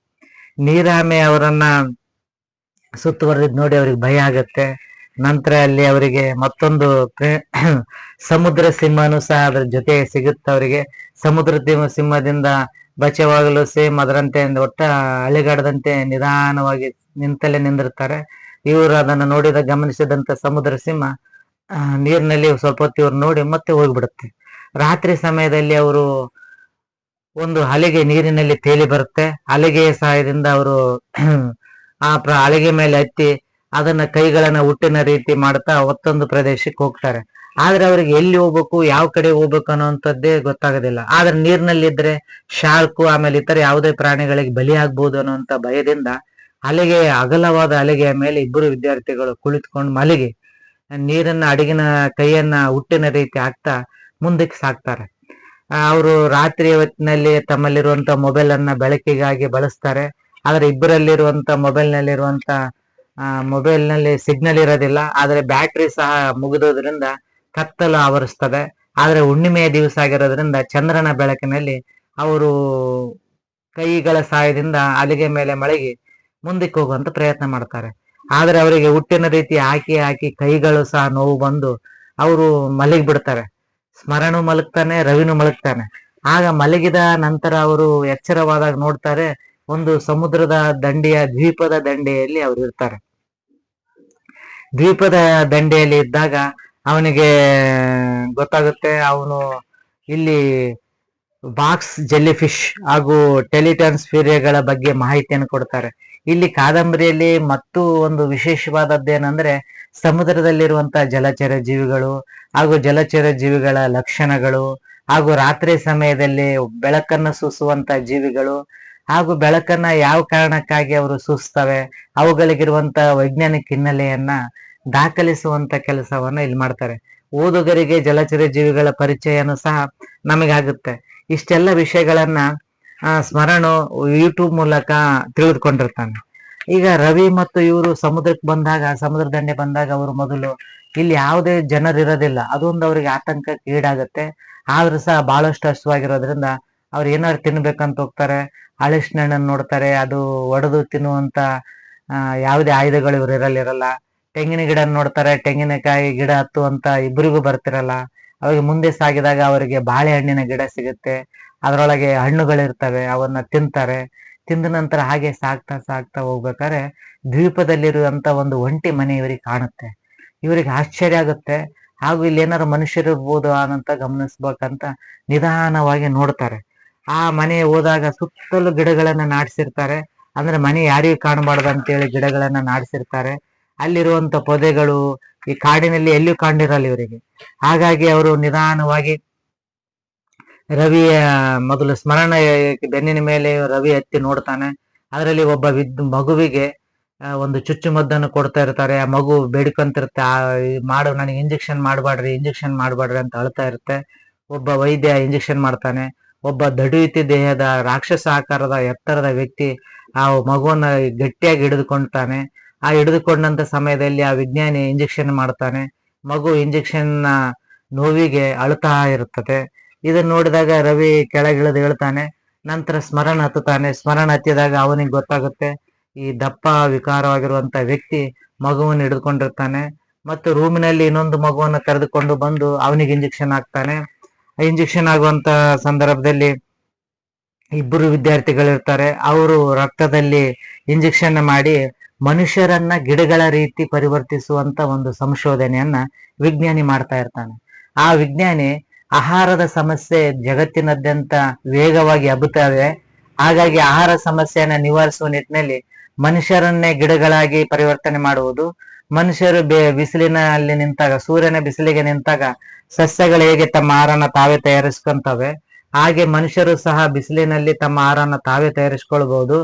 ನೀರಾಮೆ ಅವರನ್ನ ಸುತ್ತುವರೆದ್ ನೋಡಿ ಅವ್ರಿಗೆ ಭಯ ಆಗತ್ತೆ. ನಂತರ ಅಲ್ಲಿ ಅವರಿಗೆ ಮತ್ತೊಂದು ಸಮುದ್ರ ಸಿಂಹನು ಸಹ ಅದ್ರ ಜೊತೆ ಸಿಗುತ್ತೆ. ಅವರಿಗೆ ಸಮುದ್ರ ಸಿಂಹದಿಂದ ಬಚಾವಾಗಲು ಸೇಮ್ ಅದರಂತೆ ಒಟ್ಟ ಅಳಿಗಾಡದಂತೆ ನಿಧಾನವಾಗಿ ನಿಂತಲ್ಲೇ ನಿಂದಿರ್ತಾರೆ. ಇವರು ಅದನ್ನು ಗಮನಿಸಿದಂತ ಸಮುದ್ರ ಸಿಂಹ ನೀರಿನಲ್ಲಿ ಸ್ವಲ್ಪ ಹೊತ್ತು ಇವ್ರು ನೋಡಿ ಮತ್ತೆ ಹೋಗ್ಬಿಡುತ್ತೆ. ರಾತ್ರಿ ಸಮಯದಲ್ಲಿ ಅವರು ಒಂದು ಅಲೆಗೆ ನೀರಿನಲ್ಲಿ ತೇಲಿ ಬರುತ್ತೆ. ಅಲೆಗೆಯ ಸಹಾಯದಿಂದ ಅವರು ಆ ಅಲೆಗೆ ಮೇಲೆ ಹತ್ತಿ ಅದನ್ನ ಕೈಗಳನ್ನ ಹುಟ್ಟಿನ ರೀತಿ ಮಾಡ್ತಾ ಮತ್ತೊಂದು ಪ್ರದೇಶಕ್ಕೆ ಹೋಗ್ತಾರೆ. ಆದ್ರೆ ಅವ್ರಿಗೆ ಎಲ್ಲಿ ಹೋಗ್ಬೇಕು, ಯಾವ ಕಡೆ ಹೋಗ್ಬೇಕು ಅನ್ನೋಂಥದ್ದೇ ಗೊತ್ತಾಗೋದಿಲ್ಲ. ಆದ್ರೆ ನೀರಿನಲ್ಲಿದ್ರೆ ಶಾರ್ಕು ಆಮೇಲೆ ಇತರ ಯಾವುದೇ ಪ್ರಾಣಿಗಳಿಗೆ ಬಲಿ ಆಗ್ಬೋದು ಅನ್ನೋಂಥ ಭಯದಿಂದ ಅಗಲವಾದ ಅಲೆಗೆಯ ಮೇಲೆ ಇಬ್ಬರು ವಿದ್ಯಾರ್ಥಿಗಳು ಕುಳಿತುಕೊಂಡು ಮಲಗಿ ನೀರನ್ನ ಅಡಿಗಿನ ಕೈಯನ್ನ ಹುಟ್ಟಿನ ರೀತಿ ಹಾಕ್ತಾ ಮುಂದಕ್ಕೆ ಸಾಕ್ತಾರೆ. ಅವರು ರಾತ್ರಿ ಹೊತ್ತಿನಲ್ಲಿ ತಮ್ಮಲ್ಲಿರುವಂತ ಮೊಬೈಲ್ ಅನ್ನ ಬೆಳಕಿಗಾಗಿ ಬಳಸ್ತಾರೆ. ಆದ್ರೆ ಇಬ್ಬರಲ್ಲಿರುವಂತ ಮೊಬೈಲ್ ನಲ್ಲಿ ಸಿಗ್ನಲ್ ಇರೋದಿಲ್ಲ. ಆದ್ರೆ ಬ್ಯಾಟ್ರಿ ಸಹ ಮುಗಿದೋದ್ರಿಂದ ಕತ್ತಲು ಆವರಿಸ್ತದೆ. ಆದ್ರೆ ಹುಣ್ಣಿಮೆಯ ದಿವಸ ಆಗಿರೋದ್ರಿಂದ ಚಂದ್ರನ ಬೆಳಕಿನಲ್ಲಿ ಅವರು ಕೈಗಳ ಸಹಾಯದಿಂದ ಅಲಿಗೆ ಮೇಲೆ ಮಳಗಿ ಮುಂದಕ್ಕೆ ಹೋಗುವಂತ ಪ್ರಯತ್ನ ಮಾಡ್ತಾರೆ. ಆದ್ರೆ ಅವರಿಗೆ ಹುಟ್ಟಿನ ರೀತಿ ಹಾಕಿ ಹಾಕಿ ಕೈಗಳು ಸಹ ನೋವು ಬಂದು ಅವರು ಮಲಗಿ ಬಿಡ್ತಾರೆ. ಸ್ಮರಣು ಮಲಗ್ತಾನೆ, ರವಿನು ಮಲಗ್ತಾನೆ. ಆಗ ಮಲಗಿದ ನಂತರ ಅವರು ಎಚ್ಚರವಾದಾಗ ನೋಡ್ತಾರೆ, ಒಂದು ಸಮುದ್ರದ ದ್ವೀಪದ ದಂಡೆಯಲ್ಲಿ ಅವರು ಇರ್ತಾರೆ. ದ್ವೀಪದ ದಂಡೆಯಲ್ಲಿ ಇದ್ದಾಗ ಅವನಿಗೆ ಗೊತ್ತಾಗುತ್ತೆ, ಅವನು ಇಲ್ಲಿ ಬಾಕ್ಸ್ ಜೆಲ್ಲಿಫಿಶ್ ಹಾಗೂ ಟೆಲಿಟನ್ಸ್ಫಿರಿಯಗಳ ಬಗ್ಗೆ ಮಾಹಿತಿಯನ್ನು ಕೊಡ್ತಾರೆ. ಇಲ್ಲಿ ಕಾದಂಬರಿಯಲ್ಲಿ ಮತ್ತು ಒಂದು ವಿಶೇಷವಾದದ್ದೇನೆಂದ್ರೆ ಸಮುದ್ರದಲ್ಲಿರುವಂತಹ ಜಲಚರ ಜೀವಿಗಳು ಹಾಗೂ ಜಲಚರ ಜೀವಿಗಳ ಲಕ್ಷಣಗಳು ಹಾಗೂ ರಾತ್ರಿ ಸಮಯದಲ್ಲಿ ಬೆಳಕನ್ನು ಸೂಸುವಂತ ಜೀವಿಗಳು ಹಾಗೂ ಬೆಳಕನ್ನ ಯಾವ ಕಾರಣಕ್ಕಾಗಿ ಅವರು ಸೂಸ್ತವೆ, ಅವುಗಳಿಗಿರುವಂತ ವೈಜ್ಞಾನಿಕ ಹಿನ್ನೆಲೆಯನ್ನ ದಾಖಲಿಸುವಂತ ಕೆಲಸವನ್ನ ಇಲ್ಲಿ ಮಾಡ್ತಾರೆ. ಓದುಗರಿಗೆ ಜಲಚರ ಜೀವಿಗಳ ಪರಿಚಯನೂ ಸಹ ನಮಗಾಗುತ್ತೆ. ಇಷ್ಟೆಲ್ಲ ವಿಷಯಗಳನ್ನ ಸ್ಮರಣು ಯೂಟ್ಯೂಬ್ ಮೂಲಕ ತಿಳಿದುಕೊಂಡಿರ್ತಾನೆ. ಈಗ ರವಿ ಮತ್ತು ಇವರು ಸಮುದ್ರಕ್ಕೆ ಬಂದಾಗ, ಸಮುದ್ರ ದಂಡೆ ಬಂದಾಗ ಅವರು ಮೊದಲು ಇಲ್ಲಿ ಯಾವುದೇ ಜನರಿರೋದಿಲ್ಲ. ಅದೊಂದು ಅವ್ರಿಗೆ ಆತಂಕಕ್ಕೆ ಈಡಾಗುತ್ತೆ. ಆದ್ರೂ ಸಹ ಬಹಳಷ್ಟು ಹಸುವಾಗಿರೋದ್ರಿಂದ ಅವ್ರು ಏನಾದ್ರು ತಿನ್ಬೇಕಂತ ಹೋಗ್ತಾರೆ. ಹಲಸಿನ ಹಣ್ಣನ್ನು ನೋಡ್ತಾರೆ, ಅದು ಒಡೆದು ತಿನ್ನುವಂತ ಯಾವುದೇ ಆಯುಧಗಳು ಇವ್ರು ಇರಲ್ಲ. ತೆಂಗಿನ ಗಿಡ ನೋಡ್ತಾರೆ, ತೆಂಗಿನಕಾಯಿ ಗಿಡ ಹತ್ತುವಂತ ಇಬ್ಬರಿಗೂ ಬರ್ತಿರಲ್ಲ. ಅವಾಗ ಮುಂದೆ ಸಾಗಿದಾಗ ಅವರಿಗೆ ಬಾಳೆಹಣ್ಣಿನ ಗಿಡ ಸಿಗುತ್ತೆ. ಅದರೊಳಗೆ ಹಣ್ಣುಗಳಿರ್ತವೆ, ಅವನ್ನ ತಿಂತಾರೆ. ತಿಂದ ನಂತರ ಹಾಗೆ ಸಾಕ್ತಾ ಸಾಕ್ತಾ ಹೋಗ್ಬೇಕಾದ್ರೆ ದ್ವೀಪದಲ್ಲಿರುವಂತ ಒಂದು ಒಂಟಿ ಮನೆ ಇವರಿಗೆ ಕಾಣುತ್ತೆ. ಇವರಿಗೆ ಆಶ್ಚರ್ಯ ಆಗುತ್ತೆ. ಹಾಗೂ ಇಲ್ಲಿ ಏನಾದ್ರು ಮನುಷ್ಯರಿರ್ಬೋದು ಅನ್ನಂತ ಗಮನಿಸ್ಬೇಕಂತ ನಿಧಾನವಾಗಿ ನೋಡ್ತಾರೆ. ಆ ಮನೆ ಹೋದಾಗ ಸುತ್ತಲೂ ಗಿಡಗಳನ್ನ ನಾಟಿಸಿರ್ತಾರೆ. ಅಂದ್ರೆ ಮನೆ ಯಾರಿಗೂ ಕಾಣಬಾರ್ದು ಅಂತೇಳಿ ಗಿಡಗಳನ್ನ ನಾಟಿಸಿರ್ತಾರೆ. ಅಲ್ಲಿರುವಂತ ಪೊದೆಗಳು ಈ ಕಾಡಿನಲ್ಲಿ ಎಲ್ಲಿಯೂ ಕಂಡಿರಲ್ಲ ಇವರಿಗೆ. ಹಾಗಾಗಿ ಅವರು ನಿಧಾನವಾಗಿ ರವಿಯ ಮೊದಲು ಸ್ಮರಣ ಬೆನ್ನಿನ ಮೇಲೆ ರವಿ ಎತ್ತಿ ನೋಡ್ತಾನೆ. ಅದರಲ್ಲಿ ಒಬ್ಬ ಮಗುವಿಗೆ ಒಂದು ಚುಚ್ಚುಮದ್ದನ್ನು ಕೊಡ್ತಾ ಇರ್ತಾರೆ. ಆ ಮಗು ಬೇಡ್ಕೊಂತಿರುತ್ತೆ, ಮಾಡು, ನನಗೆ ಇಂಜೆಕ್ಷನ್ ಮಾಡಬೇಡ್ರಿ ಅಂತ ಅಳ್ತಾ ಇರುತ್ತೆ. ಒಬ್ಬ ವೈದ್ಯ ಇಂಜೆಕ್ಷನ್ ಮಾಡ್ತಾನೆ. ಒಬ್ಬ ದಡುಯಿತಿ ದೇಹದ ರಾಕ್ಷಸ ಆಕಾರದ ಎತ್ತರದ ವ್ಯಕ್ತಿ ಆ ಮಗುವನ್ನ ಗಟ್ಟಿಯಾಗಿ ಹಿಡಿದುಕೊಳ್ತಾನೆ. ಆ ಹಿಡಿದುಕೊಂಡಂತ ಸಮಯದಲ್ಲಿ ಆ ವಿಜ್ಞಾನಿ ಇಂಜೆಕ್ಷನ್ ಮಾಡ್ತಾನೆ. ಮಗು ಇಂಜೆಕ್ಷನ್ ನೋವಿಗೆ ಅಳ್ತಾ ಇರುತ್ತದೆ. ಇದನ್ನ ನೋಡಿದಾಗ ರವಿ ಕೆಳಗಿಳಿದು ಹೇಳ್ತಾನೆ. ನಂತರ ಸ್ಮರಣ ಹತ್ತುತ್ತಾನೆ. ಸ್ಮರಣ ಹತ್ತಿದಾಗ ಅವನಿಗೆ ಗೊತ್ತಾಗುತ್ತೆ ಈ ದಪ್ಪ ವಿಕಾರವಾಗಿರುವಂತ ವ್ಯಕ್ತಿ ಮಗುವನ್ನು ಹಿಡಿದುಕೊಂಡಿರ್ತಾನೆ. ಮತ್ತು ರೂಮಿನಲ್ಲಿ ಇನ್ನೊಂದು ಮಗುವನ್ನು ಕರೆದುಕೊಂಡು ಬಂದು ಅವನಿಗೆ ಇಂಜೆಕ್ಷನ್ ಹಾಕ್ತಾನೆ. ಇಂಜೆಕ್ಷನ್ ಆಗುವಂತ ಸಂದರ್ಭದಲ್ಲಿ ಇಬ್ಬರು ವಿದ್ಯಾರ್ಥಿಗಳಿರ್ತಾರೆ. ಅವರು ರಕ್ತದಲ್ಲಿ ಇಂಜೆಕ್ಷನ್ ಮಾಡಿ ಮನುಷ್ಯರನ್ನ ಗಿಡಗಳ ರೀತಿ ಪರಿವರ್ತಿಸುವಂತ ಒಂದು ಸಂಶೋಧನೆಯನ್ನ ವಿಜ್ಞಾನಿ ಮಾಡ್ತಾ ಇರ್ತಾನೆ. ಆ ವಿಜ್ಞಾನಿ ಆಹಾರದ ಸಮಸ್ಯೆ ಜಗತ್ತಿನಾದ್ಯಂತ ವೇಗವಾಗಿ ಹಬ್ಬುತ್ತವೆ. ಹಾಗಾಗಿ ಆಹಾರ ಸಮಸ್ಯೆಯನ್ನ ನಿವಾರಿಸುವ ನಿಟ್ಟಿನಲ್ಲಿ ಮನುಷ್ಯರನ್ನೇ ಗಿಡಗಳಾಗಿ ಪರಿವರ್ತನೆ ಮಾಡುವುದು. ಮನುಷ್ಯರು ಬಿಸಿಲಿನಲ್ಲಿ ನಿಂತಾಗ, ಸೂರ್ಯನ ಬಿಸಿಲಿಗೆ ನಿಂತಾಗ ಸಸ್ಯಗಳು ಹೇಗೆ ತಮ್ಮ ಆಹಾರನ ತಾವೇ ತಯಾರಿಸ್ಕೊಂತವೆ, ಹಾಗೆ ಮನುಷ್ಯರು ಸಹ ಬಿಸಿಲಿನಲ್ಲಿ ತಮ್ಮ ಆಹಾರನ ತಾವೇ ತಯಾರಿಸ್ಕೊಳ್ಬಹುದು.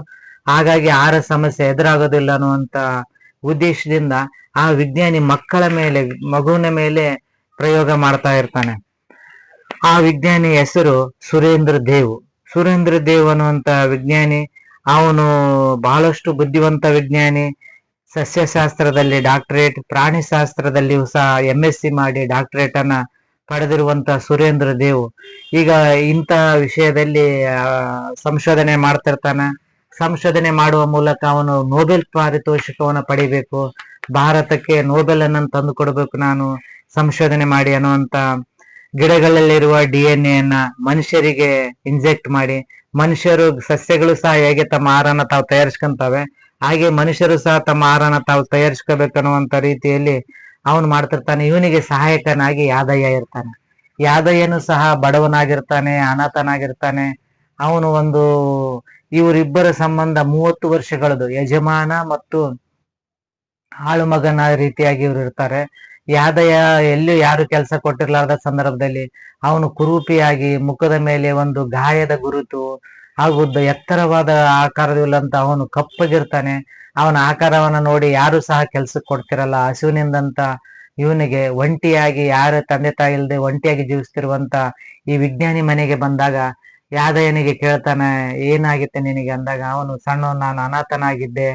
ಹಾಗಾಗಿ ಆಹಾರ ಸಮಸ್ಯೆ ಎದುರಾಗೋದಿಲ್ಲ ಅನ್ನುವಂತ ಉದ್ದೇಶದಿಂದ ಆ ವಿಜ್ಞಾನಿ ಮಗುವಿನ ಮೇಲೆ ಪ್ರಯೋಗ ಮಾಡ್ತಾ ಇರ್ತಾನೆ. ಆ ವಿಜ್ಞಾನಿ ಹೆಸರು ಸುರೇಂದ್ರ ದೇವ್. ಸುರೇಂದ್ರ ದೇವ್ ಅನ್ನುವಂತ ವಿಜ್ಞಾನಿ, ಅವನು ಬಹಳಷ್ಟು ಬುದ್ಧಿವಂತ ವಿಜ್ಞಾನಿ. ಸಸ್ಯಶಾಸ್ತ್ರದಲ್ಲಿ ಡಾಕ್ಟರೇಟ್, ಪ್ರಾಣಿಶಾಸ್ತ್ರದಲ್ಲಿಯೂ ಸಹ MSc ಮಾಡಿ ಡಾಕ್ಟರೇಟ್ ಅನ್ನ ಪಡೆದಿರುವಂತ ಸುರೇಂದ್ರ ದೇವ್ ಈಗ ಇಂಥ ವಿಷಯದಲ್ಲಿ ಸಂಶೋಧನೆ ಮಾಡ್ತಿರ್ತಾನೆ. ಸಂಶೋಧನೆ ಮಾಡುವ ಮೂಲಕ ಅವನು ನೊಬೆಲ್ ಪಾರಿತೋಷಿಕವನ್ನು ಪಡಿಬೇಕು, ಭಾರತಕ್ಕೆ ನೊಬೆಲ್ ಅನ್ನು ತಂದು ಕೊಡಬೇಕು ನಾನು ಸಂಶೋಧನೆ ಮಾಡಿ ಅನ್ನುವಂತ ಗಿಡಗಳಲ್ಲಿರುವ DNA ಅನ್ನ ಮನುಷ್ಯರಿಗೆ ಇಂಜೆಕ್ಟ್ ಮಾಡಿ, ಸಸ್ಯಗಳು ಸಹ ಹೇಗೆ ತಮ್ಮ ಆಹಾರನ ತಾವು ತಯಾರಿಸ್ಕೊಂತವೆ ಹಾಗೆ ಮನುಷ್ಯರು ಸಹ ತಮ್ಮ ಆಹಾರನ ತಾವು ತಯಾರಿಸ್ಕೋಬೇಕನ್ನುವಂತ ರೀತಿಯಲ್ಲಿ ಅವನು ಮಾಡ್ತಿರ್ತಾನೆ. ಇವನಿಗೆ ಸಹಾಯಕನಾಗಿ ಯಾದಯ್ಯ ಇರ್ತಾನೆ. ಯಾದಯ್ಯನು ಸಹ ಬಡವನಾಗಿರ್ತಾನೆ, ಅನಾಥನಾಗಿರ್ತಾನೆ. ಅವನು ಇವರಿಬ್ಬರ ಸಂಬಂಧ 30 ವರ್ಷಗಳದು, ಯಜಮಾನ ಮತ್ತು ಆಳು ಮಗನ ರೀತಿಯಾಗಿ ಇವರು ಇರ್ತಾರೆ. ಯಾದಯ್ಯ ಎಲ್ಲಿ ಯಾರು ಕೆಲಸ ಕೊಟ್ಟಿರ್ಲಾರ್ದ ಸಂದರ್ಭದಲ್ಲಿ ಅವನು ಕುರೂಪಿಯಾಗಿ ಮುಖದ ಮೇಲೆ ಒಂದು ಗಾಯದ ಗುರುತು ಹಾಗೂ ಎತ್ತರವಾದ ಆಕಾರವಿಲ್ಲಂತ ಅವನು ಕಪ್ಪಗಿರ್ತಾನೆ. ಅವನ ಆಕಾರವನ್ನ ನೋಡಿ ಯಾರು ಸಹ ಕೆಲ್ಸಕ್ಕೆ ಕೊಡ್ತಿರಲ್ಲ. ಹಸುವಿನಿಂದಂತ ಇವನಿಗೆ ಒಂಟಿಯಾಗಿ, ಯಾರ ತಂದೆ ತಾಯಿ ಇಲ್ಲದೆ ಒಂಟಿಯಾಗಿ ಜೀವಿಸ್ತಿರುವಂತ ಈ ವಿಜ್ಞಾನಿ ಮನೆಗೆ ಬಂದಾಗ ಯಾದಯ್ಯನಿಗೆ ಕೇಳ್ತಾನೆ, ಏನಾಗಿತ್ತೆ ನಿನಗೆ ಅಂದಾಗ ಅವನು ನಾನು ಅನಾಥನಾಗಿದ್ದೆ,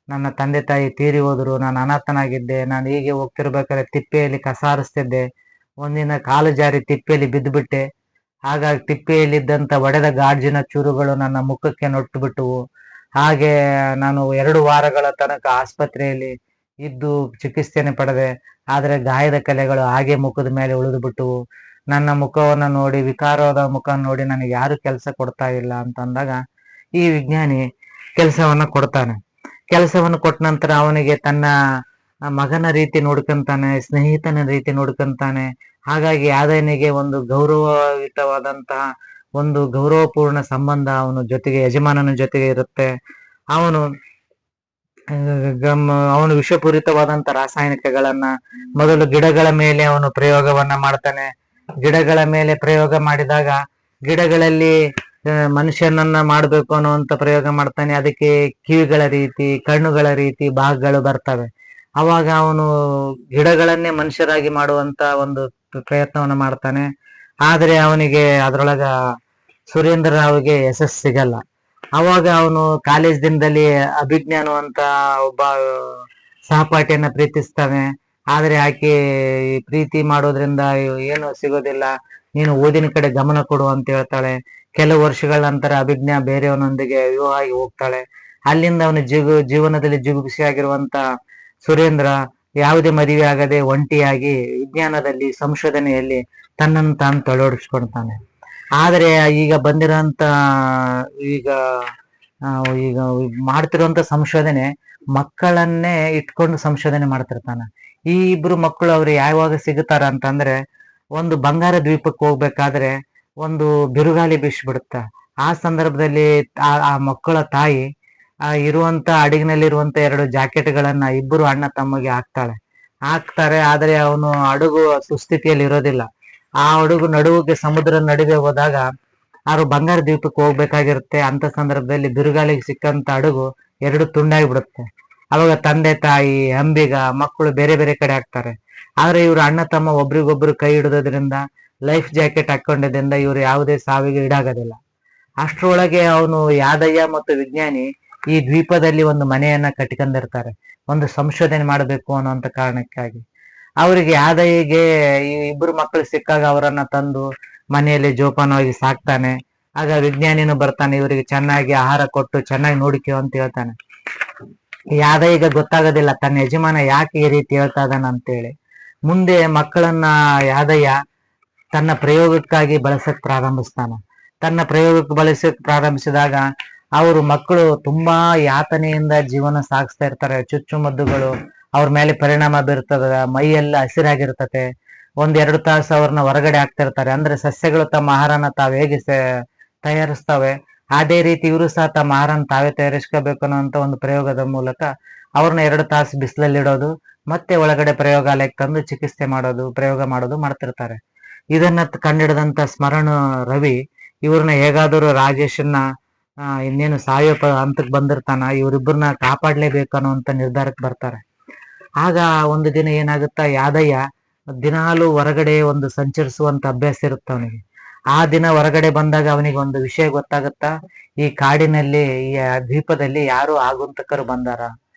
ನನ್ನ ತಂದೆ ತಾಯಿ ತೀರಿ ಹೋದ್ರು, ನಾನು ಅನಾಥನಾಗಿದ್ದೆ, ನಾನು ಹೀಗೆ ಹೋಗ್ತಿರ್ಬೇಕಾದ್ರೆ ತಿಪ್ಪೆಯಲ್ಲಿ ಕಸಾರಿಸ್ತಿದ್ದೆ, ಒಂದಿನ ಕಾಲು ಜಾರಿ ತಿಪ್ಪೆಯಲ್ಲಿ ಬಿದ್ದುಬಿಟ್ಟೆ. ಹಾಗಾಗಿ ತಿಪ್ಪೆಯಲ್ಲಿದ್ದಂತ ಒಡೆದ ಗಾಜಿನ ಚೂರುಗಳು ನನ್ನ ಮುಖಕ್ಕೆ ನೊಟ್ಟು ಬಿಟ್ಟವು. ಹಾಗೆ ನಾನು 2 ವಾರಗಳ ತನಕ ಆಸ್ಪತ್ರೆಯಲ್ಲಿ ಇದ್ದು ಚಿಕಿತ್ಸೆಯನ್ನು ಪಡೆದೆ. ಆದ್ರೆ ಗಾಯದ ಕಲೆಗಳು ಹಾಗೆ ಮುಖದ ಮೇಲೆ ಉಳಿದು ಬಿಟ್ಟವು. ನನ್ನ ಮುಖವನ್ನು ನೋಡಿ, ವಿಕಾರವಾದ ಮುಖ ನೋಡಿ ನನಗೆ ಯಾರು ಕೆಲಸ ಕೊಡ್ತಾ ಇಲ್ಲ ಅಂತಂದಾಗ ಈ ವಿಜ್ಞಾನಿ ಕೆಲಸವನ್ನ ಕೊಡ್ತಾನೆ. ಕೆಲಸವನ್ನು ಕೊಟ್ಟ ನಂತರ ಅವನಿಗೆ ತನ್ನ ಮಗನ ರೀತಿ ನೋಡ್ಕೊಂತಾನೆ, ಸ್ನೇಹಿತನ ರೀತಿ ನೋಡ್ಕೊಂತಾನೆ. ಹಾಗಾಗಿ ಯಾದಯ್ಯನಿಗೆ ಒಂದು ಗೌರವಯುತವಾದಂತಹ ಒಂದು ಗೌರವಪೂರ್ಣ ಸಂಬಂಧ ಅವನ ಜೊತೆಗೆ, ಯಜಮಾನನ ಜೊತೆಗೆ ಇರುತ್ತೆ. ಅವನು ವಿಷಪೂರಿತವಾದಂತ ರಾಸಾಯನಿಕಗಳನ್ನ ಮೊದಲು ಗಿಡಗಳ ಮೇಲೆ ಅವನು ಪ್ರಯೋಗವನ್ನ ಮಾಡ್ತಾನೆ. ಗಿಡಗಳ ಮೇಲೆ ಪ್ರಯೋಗ ಮಾಡಿದಾಗ ಗಿಡಗಳಲ್ಲಿ ಮನುಷ್ಯನನ್ನ ಮಾಡಬೇಕು ಅನ್ನುವಂತ ಪ್ರಯೋಗ ಮಾಡ್ತಾನೆ. ಅದಕ್ಕೆ ಕಿವಿಗಳ ರೀತಿ, ಕಣ್ಣುಗಳ ರೀತಿ ಭಾಗಗಳು ಬರ್ತವೆ. ಅವಾಗ ಅವನು ಗಿಡಗಳನ್ನೇ ಮನುಷ್ಯರಾಗಿ ಮಾಡುವಂತ ಒಂದು ಪ್ರಯತ್ನವನ್ನ ಮಾಡ್ತಾನೆ. ಆದ್ರೆ ಅವನಿಗೆ ಅದ್ರೊಳಗ ಸುರೇಂದ್ರ ರಾವ್ಗೆ ಯಶಸ್ಸು ಸಿಗಲ್ಲ. ಅವಾಗ ಅವನು ಕಾಲೇಜ್ ದಿನದಲ್ಲಿ ಅಭಿಜ್ಞಾನ ಅಂತ ಒಬ್ಬ ಸಹಪಾಠಿಯನ್ನ ಪ್ರೀತಿಸ್ತಾನೆ. ಆದ್ರೆ ಆಕೆ ಪ್ರೀತಿ ಮಾಡೋದ್ರಿಂದ ಏನು ಸಿಗೋದಿಲ್ಲ, ನೀನು ಓದಿನ ಕಡೆ ಗಮನ ಕೊಡು ಅಂತ ಹೇಳ್ತಾಳೆ. ಕೆಲವು ವರ್ಷಗಳ ನಂತರ ಅಭಿಜ್ಞಾ ಬೇರೆಯವನೊಂದಿಗೆ ವಿವಾಹ ಆಗಿ ಹೋಗ್ತಾಳೆ. ಅಲ್ಲಿಂದ ಅವನ ಜೀವನದಲ್ಲಿ ಜಿಗುಪ್ಸೆಯಾಗಿರುವಂತ ಸುರೇಂದ್ರ ಯಾವುದೇ ಮದುವೆ ಆಗದೆ ಒಂಟಿಯಾಗಿ ವಿಜ್ಞಾನದಲ್ಲಿ, ಸಂಶೋಧನೆಯಲ್ಲಿ ತನ್ನನ್ನು ತಾನು ತೊಡಗಿಸ್ಕೊಳ್ತಾನೆ. ಆದ್ರೆ ಈಗ ಬಂದಿರೋಂತ ಈಗ ಈಗ ಮಾಡ್ತಿರುವಂತ ಸಂಶೋಧನೆ ಮಕ್ಕಳನ್ನೇ ಇಟ್ಕೊಂಡು ಸಂಶೋಧನೆ ಮಾಡ್ತಿರ್ತಾನೆ. ಈ ಇಬ್ರು ಮಕ್ಕಳು ಅವ್ರು ಯಾವಾಗ ಸಿಗುತ್ತಾರ ಅಂತಂದ್ರೆ, ಒಂದು ಬಂಗಾರ ದ್ವೀಪಕ್ಕೆ ಹೋಗ್ಬೇಕಾದ್ರೆ ಒಂದು ಬಿರುಗಾಳಿ ಬೀಸ್ಬಿಡುತ್ತ. ಆ ಸಂದರ್ಭದಲ್ಲಿ ಆ ಮಕ್ಕಳ ತಾಯಿ ಆ ಇರುವಂತ ಹಡಗಿನಲ್ಲಿರುವಂತ 2 ಜಾಕೆಟ್ಗಳನ್ನ ಇಬ್ಬರು ಅಣ್ಣ ತಮ್ಮಗೆ ಹಾಕ್ತಾರೆ. ಆದ್ರೆ ಅವನು ಹಡಗು ಸುಸ್ಥಿತಿಯಲ್ಲಿ ಇರೋದಿಲ್ಲ. ಆ ಹಡಗು ನಡುವಿಗೆ ಸಮುದ್ರ ನಡುವೆ ಹೋದಾಗ ಅವರು ಬಂಗಾರ ದ್ವೀಪಕ್ಕೆ ಹೋಗ್ಬೇಕಾಗಿರುತ್ತೆ. ಅಂತ ಸಂದರ್ಭದಲ್ಲಿ ಬಿರುಗಾಳಿಗೆ ಸಿಕ್ಕಂತ ಹಡಗು 2 ತುಂಡಾಗಿ ಬಿಡುತ್ತೆ. ಅವಾಗ ತಂದೆ ತಾಯಿ ಅಂಬಿಗ ಮಕ್ಕಳು ಬೇರೆ ಬೇರೆ ಕಡೆ ಆಗ್ತಾರೆ. ಆದ್ರೆ ಇವ್ರು ಅಣ್ಣ ತಮ್ಮ ಒಬ್ರಿಗೊಬ್ರು ಕೈ ಹಿಡಿದೋದ್ರಿಂದ, ಲೈಫ್ ಜಾಕೆಟ್ ಹಾಕೊಂಡಿದ್ರಿಂದ ಇವ್ರು ಯಾವುದೇ ಸಾವಿಗೆ ಈಡಾಗೋದಿಲ್ಲ. ಅಷ್ಟ್ರೊಳಗೆ ಅವನು ಯಾದಯ್ಯ ಮತ್ತು ವಿಜ್ಞಾನಿ ಈ ದ್ವೀಪದಲ್ಲಿ ಒಂದು ಮನೆಯನ್ನ ಕಟ್ಕೊಂಡಿರ್ತಾರೆ, ಒಂದು ಸಂಶೋಧನೆ ಮಾಡಬೇಕು ಅನ್ನುವಂತ ಕಾರಣಕ್ಕಾಗಿ. ಅವರಿಗೆ ಯಾದಯ್ಯಗೆ ಈ ಇಬ್ಬರು ಮಕ್ಕಳು ಸಿಕ್ಕಾಗ ಅವರನ್ನ ತಂದು ಮನೆಯಲ್ಲಿ ಜೋಪಾನವಾಗಿ ಸಾಕ್ತಾನೆ. ಆಗ ವಿಜ್ಞಾನಿನೂ ಬರ್ತಾನೆ, ಇವರಿಗೆ ಚೆನ್ನಾಗಿ ಆಹಾರ ಕೊಟ್ಟು ಚೆನ್ನಾಗಿ ನೋಡಿಕೋ ಅಂತ ಹೇಳ್ತಾನೆ. ಯಾದಯ್ಯಗೆ ಗೊತ್ತಾಗೋದಿಲ್ಲ ತನ್ನ ಯಜಮಾನ ಯಾಕೆ ಈ ರೀತಿ ಹೇಳ್ತಾ ಇದ್ದಾನ ಅಂತೇಳಿ. ಮುಂದೆ ಮಕ್ಕಳನ್ನ ಯಾದಯ್ಯ ತನ್ನ ಪ್ರಯೋಗಕ್ಕಾಗಿ ಬಳಸಕ್ ಪ್ರಾರಂಭಿಸ್ತಾನ. ತನ್ನ ಪ್ರಯೋಗಕ್ಕೆ ಬಳಸಕ್ ಪ್ರಾರಂಭಿಸಿದಾಗ ಅವರು ಮಕ್ಕಳು ತುಂಬಾ ಯಾತನೆಯಿಂದ ಜೀವನ ಸಾಗಿಸ್ತಾ ಇರ್ತಾರೆ. ಚುಚ್ಚುಮದ್ದುಗಳು ಅವ್ರ ಮೇಲೆ ಪರಿಣಾಮ ಬೀರ್ತದ, ಮೈಯೆಲ್ಲ ಹಸಿರಾಗಿರ್ತತೆ. 1-2 ತಾಸು ಅವ್ರನ್ನ ಹೊರಗಡೆ ಹಾಕ್ತಿರ್ತಾರೆ. ಅಂದ್ರೆ ಸಸ್ಯಗಳು ತಮ್ಮ ಆಹಾರನ ತಾವ್ ಹೇಗೆ ತಯಾರಿಸ್ತವೆ ಅದೇ ರೀತಿ ಇವರು ಸಹ ತಮ್ಮ ಆಹಾರನ ತಾವೇ ತಯಾರಿಸ್ಕೋಬೇಕು ಅನ್ನೋಂತ ಒಂದು ಪ್ರಯೋಗದ ಮೂಲಕ ಅವ್ರನ್ನ 2 ತಾಸು ಬಿಸಿಲಲ್ಲಿಡೋದು, ಮತ್ತೆ ಒಳಗಡೆ ಪ್ರಯೋಗಾಲಯಕ್ಕೆ ತಂದು ಚಿಕಿತ್ಸೆ ಮಾಡೋದು, ಪ್ರಯೋಗ ಮಾಡೋದು ಮಾಡ್ತಿರ್ತಾರೆ. ಇದನ್ನ ಕಂಡಿಡಿದಂತ ಸ್ಮರಣ ರವಿ ಇವ್ರನ್ನ ಹೇಗಾದರೂ ರಾಜೇಶನ್ನ ಇನ್ನೇನು ಸಾಯೋ ಹಂತಕ್ಕೆ ಬಂದಿರ್ತಾನ, ಇವರಿಬ್ಬರನ್ನ ಕಾಪಾಡ್ಲೇಬೇಕು ಅನ್ನೋಂತ ನಿರ್ಧಾರಕ್ಕೆ ಬರ್ತಾರೆ. ಆಗ ಒಂದು ದಿನ ಏನಾಗುತ್ತಾ, ಯಾದಯ್ಯ ದಿನಾಲು ಹೊರಗಡೆ ಒಂದು ಸಂಚರಿಸುವಂತ ಅಭ್ಯಾಸ ಇರುತ್ತೆ ಅವನಿಗೆ. ಆ ದಿನ ಹೊರಗಡೆ ಬಂದಾಗ ಅವನಿಗೆ ಒಂದು ವಿಷಯ ಗೊತ್ತಾಗುತ್ತಾ, ಈ ಕಾಡಿನಲ್ಲಿ ಈ ದ್ವೀಪದಲ್ಲಿ ಯಾರು ಆಗುಂತಕರು ಬಂದಾರ,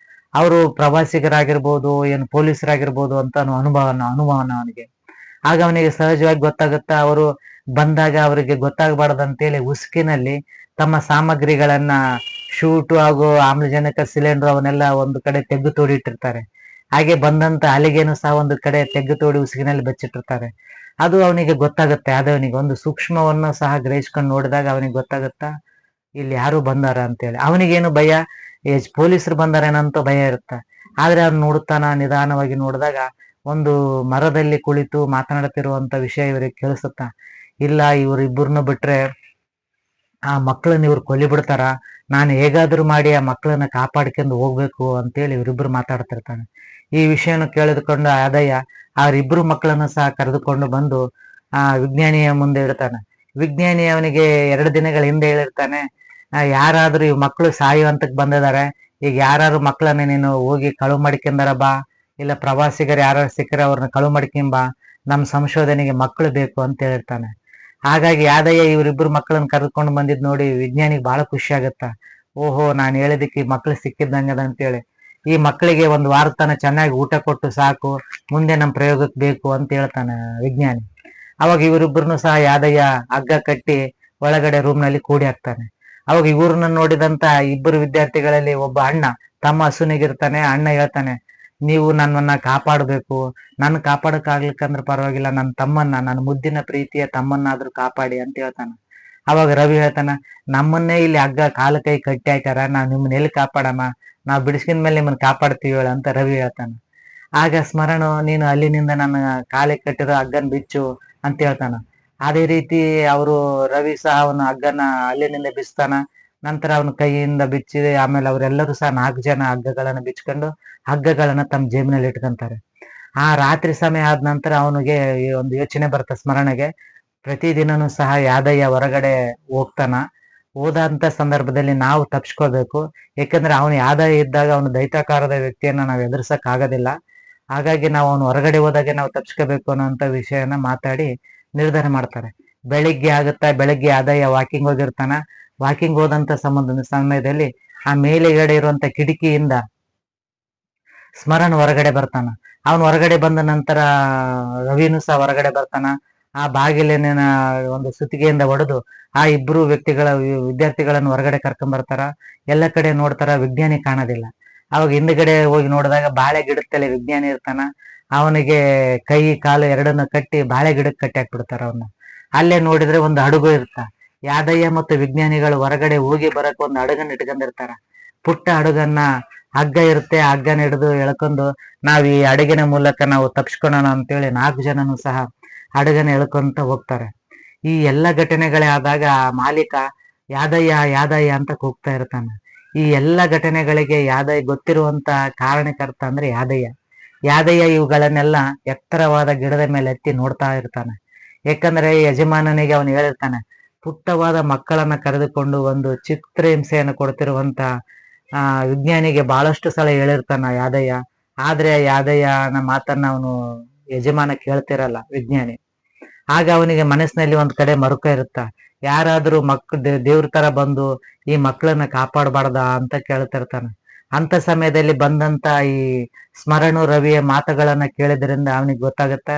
ಅವರು ಪ್ರವಾಸಿಗರಾಗಿರ್ಬೋದು ಏನು ಪೊಲೀಸರಾಗಿರ್ಬೋದು ಅಂತ ಅನುಮಾನ ಅವನಿಗೆ. ಆಗ ಅವನಿಗೆ ಸಹಜವಾಗಿ ಗೊತ್ತಾಗುತ್ತಾ, ಅವರು ಬಂದಾಗ ಅವರಿಗೆ ಗೊತ್ತಾಗಬಾರ್ದಂತೇಳಿ ಉಸುಕಿನಲ್ಲಿ ತಮ್ಮ ಸಾಮಗ್ರಿಗಳನ್ನ, ಶೂಟು ಹಾಗೂ ಆಮ್ಲಜನಕ ಸಿಲಿಂಡರ್ ಅವನ್ನೆಲ್ಲ ಒಂದು ಕಡೆ ತೆಗ್ದು ತೋಡಿಟ್ಟಿರ್ತಾರೆ. ಹಾಗೆ ಬಂದಂತ ಹಲಿಗೆನು ಸಹ ಒಂದು ಕಡೆ ತೆಗ್ದು ತೋಡಿ ಉಸುಕಿನಲ್ಲಿ ಬಚ್ಚಿಟ್ಟಿರ್ತಾರೆ. ಅದು ಅವನಿಗೆ ಗೊತ್ತಾಗುತ್ತೆ. ಅವನಿಗೆ ಒಂದು ಸೂಕ್ಷ್ಮವನ್ನು ಸಹ ಗ್ರಹಿಸ್ಕೊಂಡು ನೋಡಿದಾಗ ಅವನಿಗೆ ಗೊತ್ತಾಗುತ್ತಾ, ಇಲ್ಲಿ ಯಾರು ಬಂದಾರ ಅಂತೇಳಿ. ಅವನಿಗೇನು ಭಯ, ಪೊಲೀಸರು ಬಂದಾರೇನಂತ ಭಯ ಇರುತ್ತೆ. ಆದ್ರೆ ಅವ್ನು ನೋಡುತ್ತಾನ, ನಿಧಾನವಾಗಿ ನೋಡಿದಾಗ ಒಂದು ಮರದಲ್ಲಿ ಕುಳಿತು ಮಾತನಾಡ್ತಿರುವಂತ ವಿಷಯ ಇವರಿಗೆ ಕೇಳಿಸುತ್ತ. ಇಲ್ಲ, ಇವ್ರಿಬ್ಬರನ್ನು ಬಿಟ್ರೆ ಆ ಮಕ್ಕಳನ್ನ ಇವ್ರು ಕೊಲ್ಲಿ ಬಿಡ್ತಾರ, ನಾನು ಹೇಗಾದ್ರೂ ಮಾಡಿ ಆ ಮಕ್ಕಳನ್ನ ಕಾಪಾಡ್ಕೊಂಡು ಹೋಗ್ಬೇಕು ಅಂತೇಳಿ ಇವರಿಬ್ರು ಮಾತಾಡ್ತಿರ್ತಾನೆ. ಈ ವಿಷಯನ ಕೇಳಿದುಕೊಂಡು ಆದಯ್ಯ ಅವರಿಬ್ರು ಮಕ್ಕಳನ್ನು ಸಹ ಕರೆದುಕೊಂಡು ಬಂದು ವಿಜ್ಞಾನಿಯ ಮುಂದೆ ಇಡ್ತಾನೆ. ವಿಜ್ಞಾನಿ ಅವನಿಗೆ 2 ದಿನಗಳ ಹಿಂದೆ ಹೇಳಿರ್ತಾನೆ, ಯಾರಾದ್ರೂ ಈ ಮಕ್ಕಳು ಸಾಯುವಂತಕ್ ಬಂದಿದ್ದಾರೆ, ಈಗ ಯಾರು ಮಕ್ಕಳನ್ನ ನೀನು ಹೋಗಿ ಕಳು ಮಾಡ್ಕೊಂಡಾರ ಬಾ, ಇಲ್ಲ ಪ್ರವಾಸಿಗರು ಯಾರು ಸಿಕ್ಕರೆ ಅವ್ರನ್ನ ಕಳು ಮಾಡ್ಕೊಂಬಾ, ನಮ್ಮ ಸಂಶೋಧನೆಗೆ ಮಕ್ಕಳು ಬೇಕು ಅಂತ ಹೇಳಿರ್ತಾನೆ. ಹಾಗಾಗಿ ಯಾದಯ್ಯ ಇವರಿಬ್ರು ಮಕ್ಕಳನ್ನ ಕರೆದುಕೊಂಡು ಬಂದಿದ್ ನೋಡಿ ವಿಜ್ಞಾನಿಗೆ ಬಹಳ ಖುಷಿ ಆಗತ್ತ. ಓಹೋ, ನಾನು ಹೇಳಿದಕ್ಕೆ ಈ ಮಕ್ಳು ಸಿಕ್ಕಿದ್ದಂಗದ ಅಂತೇಳಿ ಈ ಮಕ್ಕಳಿಗೆ 1 ವಾರ ತನ ಚೆನ್ನಾಗಿ ಊಟ ಕೊಟ್ಟು ಸಾಕು, ಮುಂದೆ ನಮ್ಮ ಪ್ರಯೋಗಕ್ಕೆ ಬೇಕು ಅಂತ ಹೇಳ್ತಾನೆ ವಿಜ್ಞಾನಿ. ಅವಾಗ ಇವರಿಬ್ಬರನ್ನು ಸಹ ಯಾದಯ್ಯ ಹಗ್ಗ ಕಟ್ಟಿ ಒಳಗಡೆ ರೂಮ್ ನಲ್ಲಿ ಕೂಡಿ ಹಾಕ್ತಾನೆ. ಅವಾಗ ಇವ್ರನ್ನ ನೋಡಿದಂತ ಇಬ್ಬರು ವಿದ್ಯಾರ್ಥಿಗಳಲ್ಲಿ ಒಬ್ಬ ಅಣ್ಣ ತಮ್ಮ ಹಸುನಿಗಿರ್ತಾನೆ. ಅಣ್ಣ ಹೇಳ್ತಾನೆ, ನೀವು ನನ್ನನ್ನ ಕಾಪಾಡಬೇಕು, ನನ್ನ ಕಾಪಾಡಕ್ ಆಗ್ಲಿಕ್ಕಂದ್ರೆ ಪರವಾಗಿಲ್ಲ, ನನ್ನ ತಮ್ಮನ್ನ, ನನ್ನ ಮುದ್ದಿನ ಪ್ರೀತಿಯ ತಮ್ಮನ್ನಾದ್ರೂ ಕಾಪಾಡಿ ಅಂತ ಹೇಳ್ತಾನ. ಅವಾಗ ರವಿ ಹೇಳ್ತಾನ, ನಮ್ಮನ್ನೇ ಇಲ್ಲಿ ಹಗ್ಗ ಕಾಲು ಕೈ ಕಟ್ಟಿ ಹಾಕ್ಯಾರ, ನಾವ್ ನಿಮ್ಮನ್ನ ಎಲ್ಲಿ ಕಾಪಾಡಮ್ಮ, ನಾವ್ ಬಿಡಿಸ್ಕಿದ ಮೇಲೆ ನಿಮ್ಮನ್ನ ಕಾಪಾಡ್ತೀವಿ ಅಂತ ರವಿ ಹೇಳ್ತಾನ. ಆಗ ಸ್ಮರಣ, ನೀನು ಅಲ್ಲಿನಿಂದ ನನ್ನ ಕಾಲಿಗೆ ಕಟ್ಟಿರೋ ಹಗ್ಗನ್ ಬಿಚ್ಚು ಅಂತ ಹೇಳ್ತಾನ. ಅದೇ ರೀತಿ ಅವರು ರವಿ ಸಹ ಅವನ ಹಗ್ಗನ ಅಲ್ಲಿನಿಂದ ಬಿಚ್ತಾನ. ನಂತರ ಅವನ ಕೈಯಿಂದ ಬಿಚ್ಚಿ ಆಮೇಲೆ ಅವರೆಲ್ಲರೂ ಸಹ 4 ಜನ ಹಗ್ಗಗಳನ್ನ ಬಿಚ್ಕೊಂಡು ಹಗ್ಗಗಳನ್ನ ತಮ್ಮ ಜೇಬಿನಲ್ಲಿ ಇಟ್ಕೊಂತಾರೆ. ಆ ರಾತ್ರಿ ಸಮಯ ಆದ ನಂತರ ಅವನಿಗೆ ಒಂದು ಯೋಚನೆ ಬರುತ್ತೆ ಸ್ಮರಣೆಗೆ. ಪ್ರತಿದಿನನೂ ಸಹ ಯಾದಯ್ಯ ಹೊರಗಡೆ ಹೋಗ್ತಾನ. ಹೋದಂತ ಸಂದರ್ಭದಲ್ಲಿ ನಾವು ತಪ್ಸ್ಕೋಬೇಕು, ಯಾಕಂದ್ರೆ ಅವನು ಯಾದಯ್ಯ ಇದ್ದಾಗ ಅವನು ದೈತ್ಯಾಕಾರದ ವ್ಯಕ್ತಿಯನ್ನ ನಾವು ಎದುರಿಸಕ್ ಆಗೋದಿಲ್ಲ. ಹಾಗಾಗಿ ನಾವು ಅವನು ಹೊರಗಡೆ ಹೋದಾಗೆ ನಾವು ತಪ್ಸ್ಕೋಬೇಕು ಅನ್ನೋಂತ ವಿಷಯನ ಮಾತಾಡಿ ನಿರ್ಧಾರ ಮಾಡ್ತಾರೆ. ಬೆಳಿಗ್ಗೆ ಆಗುತ್ತಾ, ಬೆಳಗ್ಗೆ ಯಾದಯ್ಯ ವಾಕಿಂಗ್ ಹೋಗಿರ್ತಾನ. ವಾಕಿಂಗ್ ಹೋದಂತ ಸಮಯದಲ್ಲಿ ಆ ಮೇಲೆಗಡೆ ಇರುವಂತ ಕಿಟಕಿಯಿಂದ ಸ್ಮರಣ ಹೊರಗಡೆ ಬರ್ತಾನ. ಅವನು ಹೊರಗಡೆ ಬಂದ ನಂತರ ರವಿನೂ ಸಹ ಹೊರಗಡೆ ಬರ್ತಾನ. ಆ ಬಾಗಿಲಿನ ಒಂದು ಸುತ್ತಿಗೆಯಿಂದ ಹೊಡೆದು ಆ ಇಬ್ರು ವಿದ್ಯಾರ್ಥಿಗಳನ್ನು ಹೊರಗಡೆ ಕರ್ಕೊಂಡ್ ಬರ್ತಾರ. ಎಲ್ಲ ಕಡೆ ನೋಡ್ತಾರ, ವಿಜ್ಞಾನಿ ಕಾಣೋದಿಲ್ಲ. ಅವಾಗ ಹಿಂದ್ಗಡೆ ಹೋಗಿ ನೋಡಿದಾಗ ಬಾಳೆ ಗಿಡದಲ್ಲಿ ವಿಜ್ಞಾನಿ ಇರ್ತಾನ. ಅವನಿಗೆ ಕೈ ಕಾಲು ಎರಡನ್ನ ಕಟ್ಟಿ ಬಾಳೆ ಗಿಡಕ್ಕೆ ಕಟ್ಟಿ ಹಾಕ್ಬಿಡ್ತಾರ ಅವನ್ನ. ಅಲ್ಲೇ ನೋಡಿದ್ರೆ ಒಂದು ಹಡಗು ಇರ್ತ. ಯಾದಯ್ಯ ಮತ್ತು ವಿಜ್ಞಾನಿಗಳು ಹೊರಗಡೆ ಹೋಗಿ ಬರಕ್ ಒಂದು ಹಡಗನ್ನ ಇಟ್ಕೊಂಡಿರ್ತಾರ. ಪುಟ್ಟ ಹಡಗನ್ನ ಹಗ್ಗ ಇರುತ್ತೆ, ಹಗ್ಗನ ಹಿಡಿದು ಎಳ್ಕೊಂಡು ನಾವ್ ಈ ಹಡಗಿನ ಮೂಲಕ ನಾವು ತಪ್ಸ್ಕೊಳ್ಳೋಣ ಅಂತೇಳಿ 4 ಜನನು ಸಹ ಹಡಗನ ಎಳ್ಕೊಂತ ಹೋಗ್ತಾರೆ. ಈ ಎಲ್ಲ ಘಟನೆಗಳೇ ಆದಾಗ ಮಾಲೀಕ ಯಾದಯ್ಯ ಯಾದಯ್ಯ ಅಂತ ಕೂಗ್ತಾ ಇರ್ತಾನೆ. ಈ ಎಲ್ಲ ಘಟನೆಗಳಿಗೆ ಗೊತ್ತಿರುವಂತ ಕಾರಣಕರ್ತ ಅಂದ್ರೆ ಯಾದಯ್ಯ. ಯಾದಯ್ಯ ಇವುಗಳನ್ನೆಲ್ಲ ಎತ್ತರವಾದ ಗಿಡದ ಮೇಲೆ ಎತ್ತಿ ನೋಡ್ತಾ ಇರ್ತಾನೆ. ಯಾಕಂದ್ರೆ ಯಜಮಾನನಿಗೆ ಅವನು ಹೇಳಿರ್ತಾನೆ, ಪುಟ್ಟವಾದ ಮಕ್ಕಳನ್ನ ಕರೆದುಕೊಂಡು ಒಂದು ಚಿತ್ರಹಿಂಸೆಯನ್ನು ಕೊಡ್ತಿರುವಂತ ವಿಜ್ಞಾನಿಗೆ ಬಹಳಷ್ಟು ಸಲ ಹೇಳಿರ್ತಾನ ಯಾದಯ್ಯ. ಆದ್ರೆ ಯಾದಯ್ಯನ ಮಾತನ್ನ ಅವನು ಯಜಮಾನ ಕೇಳ್ತಿರಲ್ಲ, ವಿಜ್ಞಾನಿ. ಆಗ ಅವನಿಗೆ ಮನಸ್ಸಿನಲ್ಲಿ ಒಂದ್ ಕಡೆ ಮರುಕ ಇರುತ್ತ, ಯಾರಾದ್ರೂ ದೇವ್ರ ತರ ಬಂದು ಈ ಮಕ್ಕಳನ್ನ ಕಾಪಾಡಬಾರ್ದ ಅಂತ ಕೇಳ್ತಿರ್ತಾನೆ. ಅಂತ ಸಮಯದಲ್ಲಿ ಬಂದಂತ ಈ ಸ್ಮರಣು ರವಿಯ ಮಾತುಗಳನ್ನ ಕೇಳಿದ್ರಿಂದ ಅವನಿಗೆ ಗೊತ್ತಾಗತ್ತ,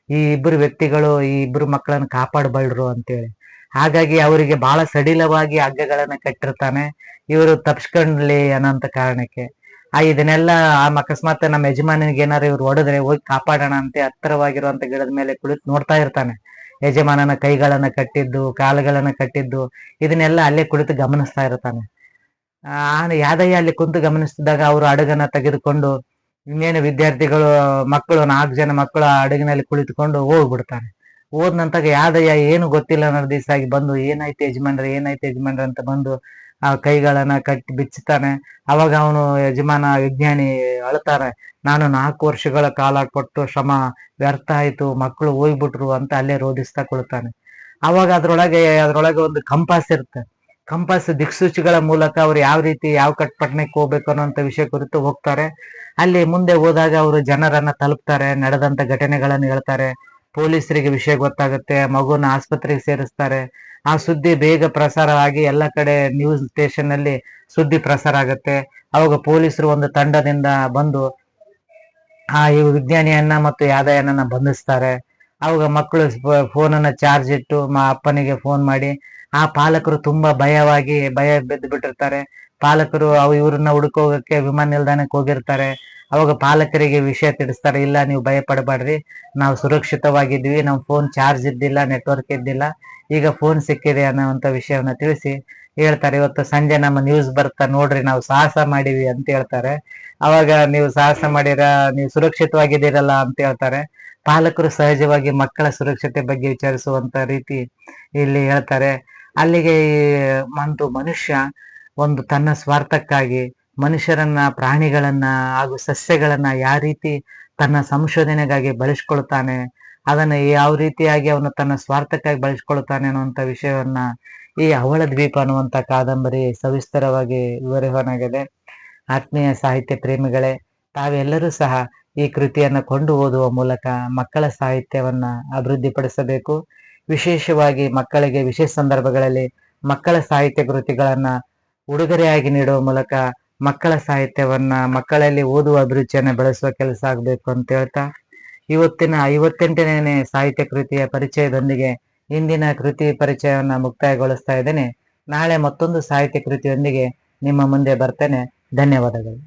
ಈ ಇಬ್ಬರು ವ್ಯಕ್ತಿಗಳು ಈ ಇಬ್ಬರು ಮಕ್ಕಳನ್ನ ಕಾಪಾಡಬಲ್ರು ಅಂತೇಳಿ. ಹಾಗಾಗಿ ಅವರಿಗೆ ಬಹಳ ಸಡಿಲವಾಗಿ ಹಗ್ಗಗಳನ್ನ ಕಟ್ಟಿರ್ತಾನೆ, ಇವರು ತಪ್ಸ್ಕೊಂಡ್ಲಿ ಅನ್ನೋಂತ ಕಾರಣಕ್ಕೆ. ಇದನ್ನೆಲ್ಲ ಅಕಸ್ಮಾತ್ ನಮ್ಮ ಯಜಮಾನಿಗೆ ಏನಾರು ಇವ್ರು ಹೊಡೆದ್ರೆ ಹೋಗಿ ಕಾಪಾಡೋಣ ಅಂತ ಹತ್ತಿರವಾಗಿರುವಂತ ಗಿಡದ ಮೇಲೆ ಕುಳಿತು ನೋಡ್ತಾ ಇರ್ತಾನೆ. ಯಜಮಾನನ ಕೈಗಳನ್ನ ಕಟ್ಟಿದ್ದು, ಕಾಲುಗಳನ್ನ ಕಟ್ಟಿದ್ದು, ಇದನ್ನೆಲ್ಲ ಅಲ್ಲೇ ಕುಳಿತು ಗಮನಿಸ್ತಾ ಇರ್ತಾನೆ. ಯಾದಯ್ಯ ಅಲ್ಲಿ ಕುಂತು ಗಮನಿಸಿದಾಗ ಅವರು ಹಡಗನ್ನ ತೆಗೆದುಕೊಂಡು ಇನ್ನೇನು ವಿದ್ಯಾರ್ಥಿಗಳು ಮಕ್ಕಳು 4 ಜನ ಮಕ್ಕಳು ಹಡಗಿನಲ್ಲಿ ಕುಳಿತುಕೊಂಡು ಹೋಗ್ಬಿಡ್ತಾರೆ. ಹೋದ ನಂತರ ಯಾದಯ್ಯ ಏನು ಗೊತ್ತಿಲ್ಲ ಅನ್ನೋ ದಿವಸ ಆಗಿ ಬಂದು, ಏನಾಯ್ತು ಯಜಮಾನ್ರೆ ಅಂತ ಬಂದು ಆ ಕೈಗಳನ್ನ ಕಟ್ಟಿ ಬಿಚ್ಚುತ್ತಾನೆ. ಅವಾಗ ಅವನು ಯಜಮಾನ ವಿಜ್ಞಾನಿ ಅಳ್ತಾರೆ, ನಾನು 4 ವರ್ಷಗಳ ಕಾಲ ಕೊಟ್ಟು ಶ್ರಮ ವ್ಯರ್ಥ ಆಯ್ತು, ಮಕ್ಕಳು ಹೋಗ್ಬಿಟ್ರು ಅಂತ ಅಲ್ಲೇ ರೋಧಿಸ್ತಾ ಕೊಳ್ತಾನೆ. ಅವಾಗ ಅದ್ರೊಳಗೆ ಒಂದು ಕಂಪಾಸ್ ಇರುತ್ತೆ. ಕಂಪಾಸ್ ದಿಕ್ಸೂಚಿಗಳ ಮೂಲಕ ಅವ್ರು ಯಾವ ರೀತಿ ಯಾವ ಪಟ್ಟಣಕ್ಕೆ ಹೋಗ್ಬೇಕು ಅನ್ನೋಂಥ ವಿಷಯ ಕುರಿತು ಹೋಗ್ತಾರೆ. ಅಲ್ಲಿ ಮುಂದೆ ಹೋದಾಗ ಅವರು ಜನರನ್ನ ತಲುಪ್ತಾರೆ, ನಡೆದಂತ ಘಟನೆಗಳನ್ನು ಹೇಳ್ತಾರೆ. ಪೊಲೀಸರಿಗೆ ವಿಷಯ ಗೊತ್ತಾಗುತ್ತೆ, ಮಗುನ ಆಸ್ಪತ್ರೆಗೆ ಸೇರಿಸ್ತಾರೆ. ಆ ಸುದ್ದಿ ಬೇಗ ಪ್ರಸಾರ ಆಗಿ ಎಲ್ಲ ಕಡೆ ನ್ಯೂಸ್ ಸ್ಟೇಷನ್ ಅಲ್ಲಿ ಸುದ್ದಿ ಪ್ರಸಾರ ಆಗುತ್ತೆ. ಅವಾಗ ಪೊಲೀಸರು ಒಂದು ತಂಡದಿಂದ ಬಂದು ಈ ವಿಜ್ಞಾನಿಯನ್ನ ಮತ್ತು ಯಾದಯ್ಯನನ್ನ ಬಂಧಿಸ್ತಾರೆ. ಅವಾಗ ಮಕ್ಕಳು ಫೋನನ್ನ ಚಾರ್ಜ್ ಇಟ್ಟು ಅಪ್ಪನಿಗೆ ಫೋನ್ ಮಾಡಿ, ಆ ಪಾಲಕರು ತುಂಬಾ ಭಯ ಬಿದ್ದು ಬಿಟ್ಟಿರ್ತಾರೆ. ಪಾಲಕರು ಇವ್ರನ್ನ ಹುಡುಕೋಗಕ್ಕೆ ವಿಮಾನ ನಿಲ್ದಾಣಕ್ಕೆ ಹೋಗಿರ್ತಾರೆ. ಅವಾಗ ಪಾಲಕರಿಗೆ ವಿಷಯ ತಿಳಿಸ್ತಾರೆ, ಇಲ್ಲ ನೀವು ಭಯ ಪಡಬೇಡ್ರಿ, ನಾವು ಸುರಕ್ಷಿತವಾಗಿದ್ವಿ, ನಮ್ ಫೋನ್ ಚಾರ್ಜ್ ಇದ್ದಿಲ್ಲ, ನೆಟ್ವರ್ಕ್ ಇದ್ದಿಲ್ಲ, ಈಗ ಫೋನ್ ಸಿಕ್ಕಿದೆ ಅನ್ನೋಂಥ ವಿಷಯವನ್ನ ತಿಳಿಸಿ ಹೇಳ್ತಾರೆ, ಇವತ್ತು ಸಂಜೆ ನಮ್ಮ ನ್ಯೂಸ್ ಬರ್ತಾ ನೋಡ್ರಿ, ನಾವು ಸಾಹಸ ಮಾಡಿವಿ ಅಂತ ಹೇಳ್ತಾರೆ. ಅವಾಗ ನೀವು ಸಾಹಸ ಮಾಡಿರ, ನೀವು ಸುರಕ್ಷಿತವಾಗಿದ್ದೀರಲ್ಲ ಅಂತ ಹೇಳ್ತಾರೆ. ಪಾಲಕರು ಸಹಜವಾಗಿ ಮಕ್ಕಳ ಸುರಕ್ಷತೆ ಬಗ್ಗೆ ವಿಚಾರಿಸುವಂತ ರೀತಿ ಇಲ್ಲಿ ಹೇಳ್ತಾರೆ. ಅಲ್ಲಿಗೆ ಒಂದು ಮನುಷ್ಯ ಒಂದು ತನ್ನ ಸ್ವಾರ್ಥಕ್ಕಾಗಿ ಮನುಷ್ಯರನ್ನ, ಪ್ರಾಣಿಗಳನ್ನ ಹಾಗೂ ಸಸ್ಯಗಳನ್ನ ಯಾವ ರೀತಿ ತನ್ನ ಸಂಶೋಧನೆಗಾಗಿ ಬಳಸ್ಕೊಳ್ತಾನೆ, ಅದನ್ನ ಯಾವ ರೀತಿಯಾಗಿ ಅವನು ತನ್ನ ಸ್ವಾರ್ಥಕ್ಕಾಗಿ ಬಳಸ್ಕೊಳ್ತಾನೆ ಅನ್ನುವಂತ ವಿಷಯವನ್ನ ಈ ಅವಳ ದ್ವೀಪ ಅನ್ನುವಂತ ಕಾದಂಬರಿ ಸವಿಸ್ತರವಾಗಿ ವಿವರಣೆಯಾಗಿದೆ. ಆತ್ಮೀಯ ಸಾಹಿತ್ಯ ಪ್ರೇಮಿಗಳೇ, ತಾವೆಲ್ಲರೂ ಸಹ ಈ ಕೃತಿಯನ್ನ ಕೊಂಡು ಓದುವ ಮೂಲಕ ಮಕ್ಕಳ ಸಾಹಿತ್ಯವನ್ನ ಅಭಿವೃದ್ಧಿಪಡಿಸಬೇಕು. ವಿಶೇಷವಾಗಿ ಮಕ್ಕಳಿಗೆ ವಿಶೇಷ ಸಂದರ್ಭಗಳಲ್ಲಿ ಮಕ್ಕಳ ಸಾಹಿತ್ಯ ಕೃತಿಗಳನ್ನ ಉಡುಗೊರೆಯಾಗಿ ನೀಡುವ ಮೂಲಕ ಮಕ್ಕಳ ಸಾಹಿತ್ಯವನ್ನ ಮಕ್ಕಳಲ್ಲಿ ಓದುವ ಅಭಿರುಚಿಯನ್ನ ಬೆಳೆಸುವ ಕೆಲಸ ಆಗ್ಬೇಕು ಅಂತ ಹೇಳ್ತಾ, ಇವತ್ತಿನ 58ನೇ ಸಾಹಿತ್ಯ ಕೃತಿಯ ಪರಿಚಯದೊಂದಿಗೆ ಇಂದಿನ ಕೃತಿ ಪರಿಚಯವನ್ನ ಮುಕ್ತಾಯಗೊಳಿಸ್ತಾ ಇದ್ದೇನೆ. ನಾಳೆ ಮತ್ತೊಂದು ಸಾಹಿತ್ಯ ಕೃತಿಯೊಂದಿಗೆ ನಿಮ್ಮ ಮುಂದೆ ಬರ್ತೇನೆ. ಧನ್ಯವಾದಗಳು.